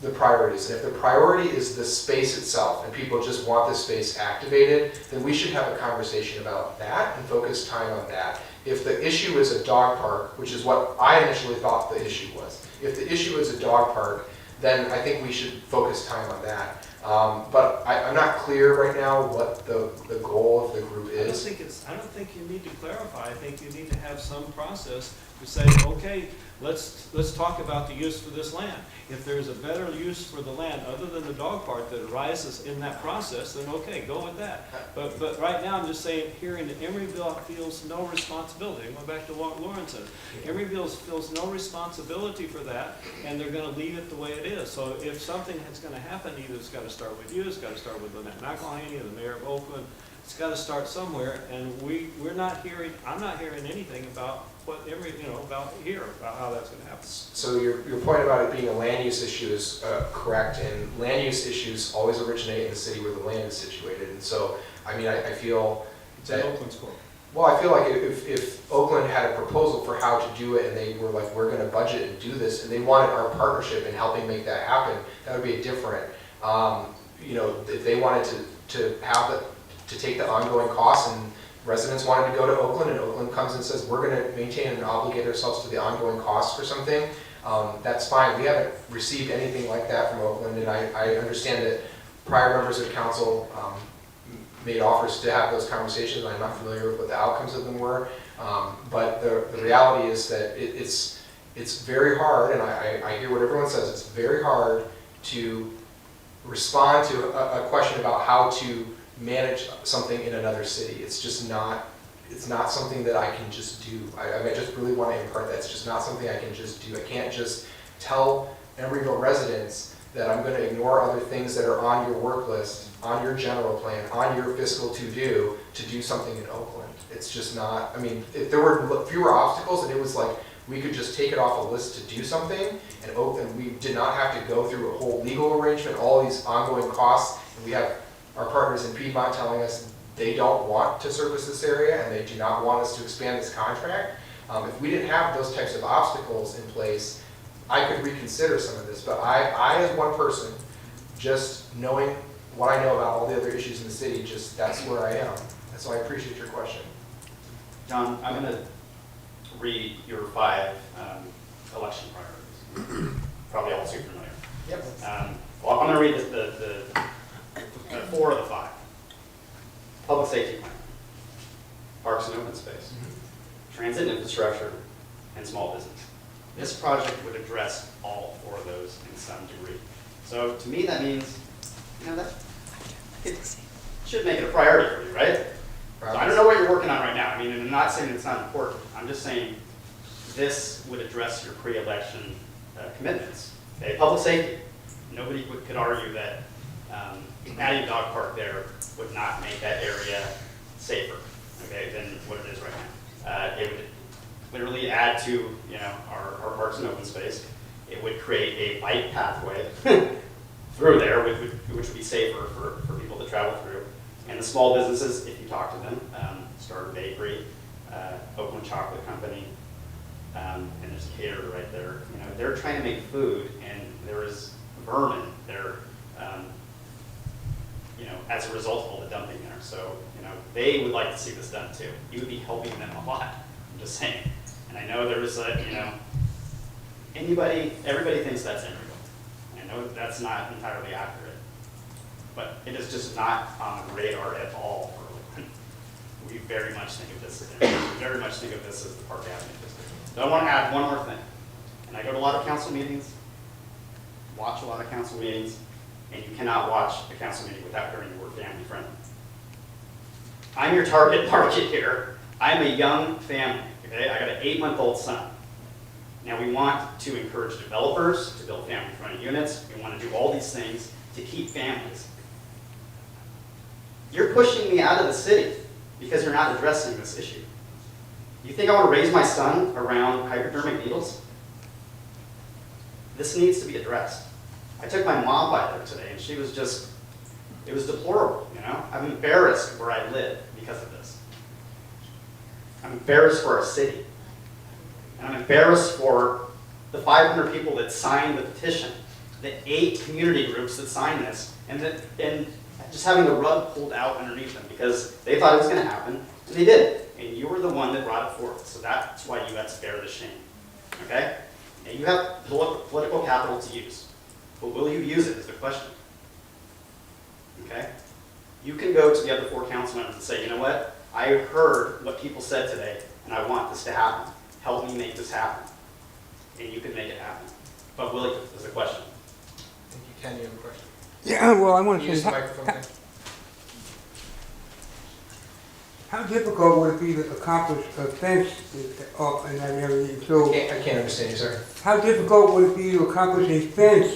the priorities. And if the priority is the space itself and people just want the space activated, then we should have a conversation about that and focus time on that. If the issue is a dog park, which is what I initially thought the issue was, if the issue is a dog park, then I think we should focus time on that. But I'm not clear right now what the goal of the group is. I don't think you need to clarify. I think you need to have some process to say, okay, let's talk about the use for this land. If there's a better use for the land other than the dog park that arises in that process, then okay, go with that. But right now I'm just saying, hearing that Emeryville feels no responsibility. Going back to what Lauren said, Emeryville feels no responsibility for that, and they're going to leave it the way it is. So if something is going to happen, either it's got to start with you, it's got to start with Lynette McElhaney, the mayor of Oakland. It's got to start somewhere, and we're not hearing. I'm not hearing anything about what about how that's going to happen. So your point about it being a land use issue is correct, and land use issues always originate in the city where the land is situated. And so, I mean, I feel it's an Oakland's court. Well, I feel like if Oakland had a proposal for how to do it, and they were like, we're going to budget and do this, and they wanted our partnership in helping make that happen, that would be a different. If they wanted to take the ongoing costs, and residents wanted to go to Oakland, and Oakland comes and says, we're going to maintain and obligate ourselves to the ongoing costs for something, that's fine. We haven't received anything like that from Oakland, and I understand that prior members of council made offers to have those conversations. I'm not familiar with what the outcomes of them were, but the reality is that it's very hard, and I hear what everyone says, it's very hard to respond to a question about how to manage something in another city. It's just not, it's not something that I can just do. I just really want to impart that. It's just not something I can just do. I can't just tell Emeryville residents that I'm going to ignore other things that are on your work list, on your general plan, on your fiscal to do something in Oakland. It's just not, I mean, if there were fewer obstacles and it was like, we could just take it off a list to do something, and we did not have to go through a whole legal arrangement, all these ongoing costs, and we have our partners in Piedmont telling us they don't want to service this area and they do not want us to expand this contract. If we didn't have those types of obstacles in place, I could reconsider some of this, but I as one person, just knowing what I know about all the other issues in the city, just that's where I am. And so I appreciate your question. John, I'm going to read your 5 election priorities. Probably all too familiar. Yep. Well, I'm going to read the 4 of the 5. Public safety plan, parks and open space, transit infrastructure, and small business. This project would address all 4 of those in some degree. So to me, that means, that it should make it a priority for you, right? So I don't know what you're working on right now. I mean, I'm not saying it's not important. I'm just saying this would address your pre-election commitments. Okay, public safety. Nobody could argue that adding a dog park there would not make that area safer, okay, than what it is right now. It would literally add to our parks and open space. It would create a bike pathway through there, which would be safer for people to travel through. And the small businesses, if you talk to them, Starter Bakery, Oakland Chocolate Company, and there's a caterer right there. They're trying to make food, and there is vermin there. As a result of all the dumping there. So, they would like to see this done too. You would be helping them a lot, I'm just saying. And I know there was everybody thinks that's Emeryville. I know that's not entirely accurate, but it is just not on the radar at all for Oakland. We very much think of this as the Park Avenue district. So I want to add one more thing. And I go to a lot of council meetings, watch a lot of council meetings, and you cannot watch a council meeting without hearing the word family friendly. I'm your target market here. I'm a young family, okay? I got an 8-month-old son. Now we want to encourage developers to build family-friendly units. We want to do all these things to keep families. You're pushing me out of the city because you're not addressing this issue. You think I want to raise my son around hypodermic needles? This needs to be addressed. I took my mom by there today, and she was just, it was deplorable, I'm embarrassed where I live because of this. I'm embarrassed for our city. And I'm embarrassed for the 500 people that signed the petition the 8 community groups that signed this, and just having the rug pulled out underneath them because they thought it was going to happen, and they did. And you were the one that brought it forth, so that's why you got to bear the shame. Okay? And you have political capital to use, but will you use it is the question. Okay? You can go to the other 4 council members and say, you know what? I heard what people said today, and I want this to happen. Help me make this happen. And you can make it happen. But will it is the question. I think you can. You have a question? Yeah, well, I want Can to you say, use the microphone again? how difficult would it be to accomplish a fence in that area? So, I can't understand you, sir. how difficult would it be to accomplish a fence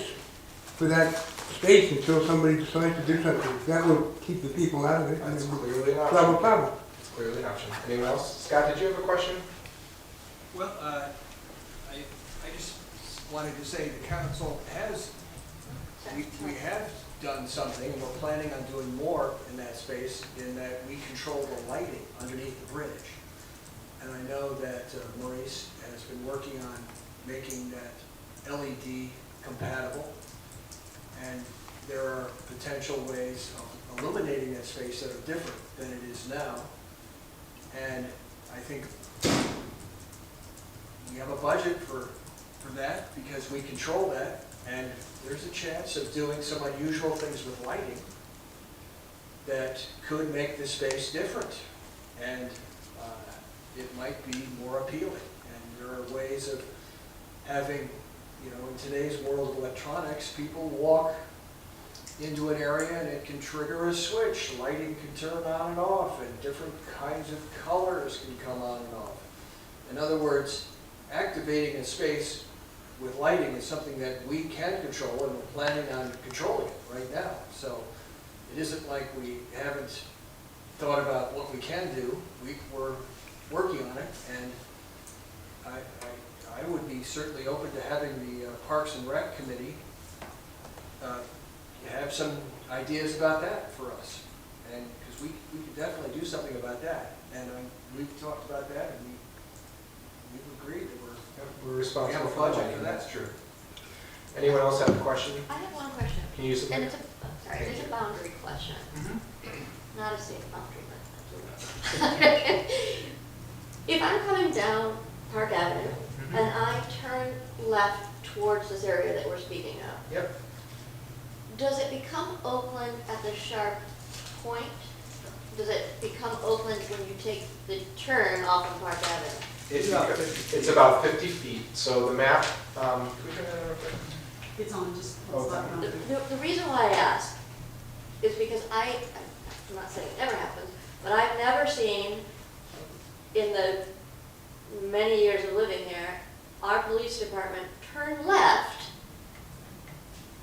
for that space until somebody decides to do something? That would keep the people out of it. That's clearly an Problem, option. problem. It's clearly an option. Anyone else? Scott, did you have a question? Well, I just wanted to say the council has, we have done something, and we're planning on doing more in that space, in that we control the lighting underneath the bridge. And I know that Maurice has been working on making that LED compatible, and there are potential ways of illuminating that space that are different than it is now. And I think we have a budget for that because we control that, and there's a chance of doing some unusual things with lighting that could make the space different, and it might be more appealing. And there are ways of having, you know, in today's world of electronics, people walk into an area and it can trigger a switch. Lighting can turn on and off, and different kinds of colors can come on and off. In other words, activating a space with lighting is something that we can control, and we're planning on controlling it right now. So it isn't like we haven't thought about what we can do. We're working on it, and I would be certainly open to having the Parks and Rec Committee have some ideas about that for us, and because we could definitely do something about that. And we've talked about that, and we've agreed that we're responsible we have a for budget lighting. for that. That's true. Anyone else have a question? I have one question. Can you use the And mic? it's a boundary question. Mm-hmm. Not a state boundary, but if I'm coming down Park Avenue and I turn left towards this area that we're speaking of, Yep. does it become Oakland at the sharp point? Does it become Oakland when you take the turn off of Park Avenue? It's about 50 feet. So the map, can we turn that on real quick? It's on, just. Okay. The reason why I ask is because I'm not saying it never happens, but I've never seen in the many years of living here, our police department turn left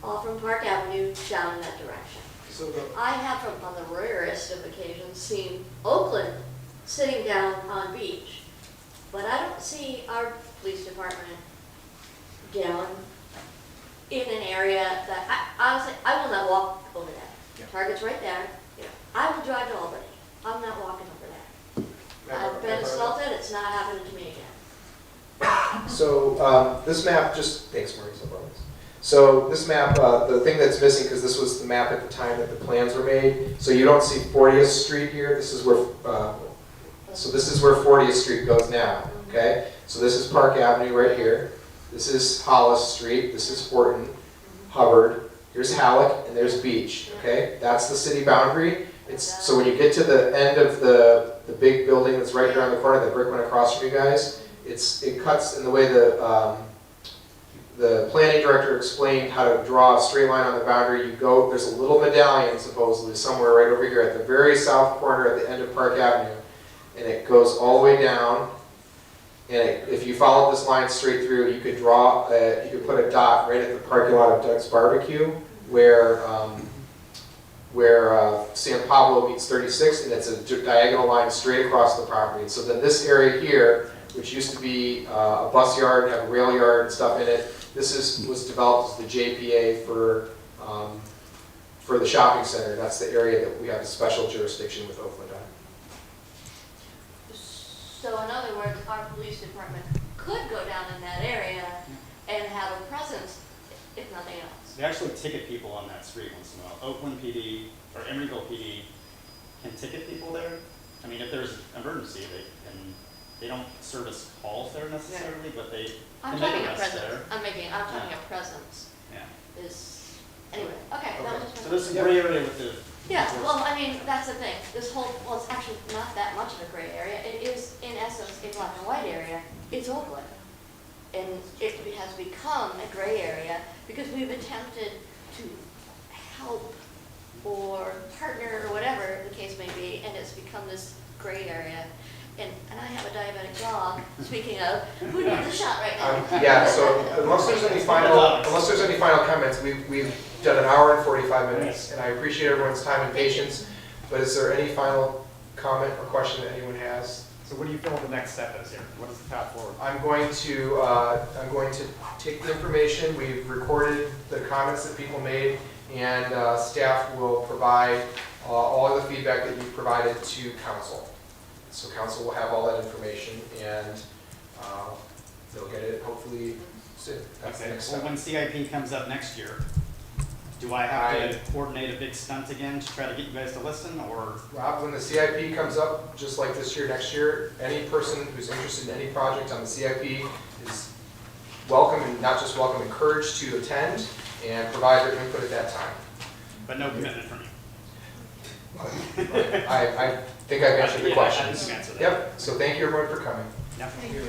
off from Park Avenue down in that direction. So I have, on the rarest of occasions, seen Oakland sitting down on beach, but I don't see our police department down in an area that, honestly, I will not walk over there. Yeah. Target's right there. You know, I will drive to Albany. I'm not walking over there. I've been assaulted, it's not happening to me again. So this map just, thanks Maurice, no problem. So this map, the thing that's missing, because this was the map at the time that the plans were made, so you don't see 40th Street here. This is where, so this is where 40th Street goes now, okay? So this is Park Avenue right here. This is Hollis Street. This is Horton, Hubbard. Here's Halleck, and there's Beach, okay? That's the city boundary. So when you get to the end of the big building that's right here on the corner, that brick one across from you guys, it cuts in the way the planning director explained how to draw a straight line on the boundary. You go, there's a little medallion supposedly somewhere right over here at the very south corner at the end of Park Avenue, and it goes all the way down. And if you followed this line straight through, you could draw, you could put a dot right at the parking lot of Doug's Barbecue, where San Pablo meets 36, and it's a diagonal line straight across the property. So then this area here, which used to be a bus yard, have a rail yard and stuff in it, this was developed as the JPA for the shopping center. That's the area that we have a special jurisdiction with Oakland on. So in other words, our police department could go down in that area and have a presence if nothing else. They actually ticket people on that street once in a while. Oakland PD or Emeryville PD can ticket people there. I mean, if there's an emergency, they don't service calls there necessarily, but they I'm can make talking a arrests presence. there. I'm talking a presence Yeah. is, anyway, okay. That was just So there's some gray area with the. Yeah, well, I mean, that's the thing. This whole, well, it's actually not that much of a gray area. It is, in essence, a black and white area. It's Oakland. And it has become a gray area because we've attempted to help or partner or whatever the case may be, and it's become this gray area. And I have a diabetic dog, speaking of, who needs a shot right now? Yeah, so unless there's any final comments, we've done an hour and 45 minutes, and I appreciate everyone's time and patience, but is there any final comment or question that anyone has? So what do you feel the next step is here? What is the path forward? I'm going to take the information, we've recorded the comments that people made, and staff will provide all of the feedback that you provided to council. So council will have all that information, and they'll get it hopefully soon. That's the next step. Well, when CIP comes up next year, do I have to coordinate a big stunt again to try to get you guys to listen, or? Rob, when the CIP comes up, just like this year, next year, any person who's interested in any project on the CIP is welcome, and not just welcome, encouraged to attend and provide their input at that time. But no commitment from you? I think I've answered the question. I didn't answer that. Yep, so thank you everyone for coming. Yep. Thank you.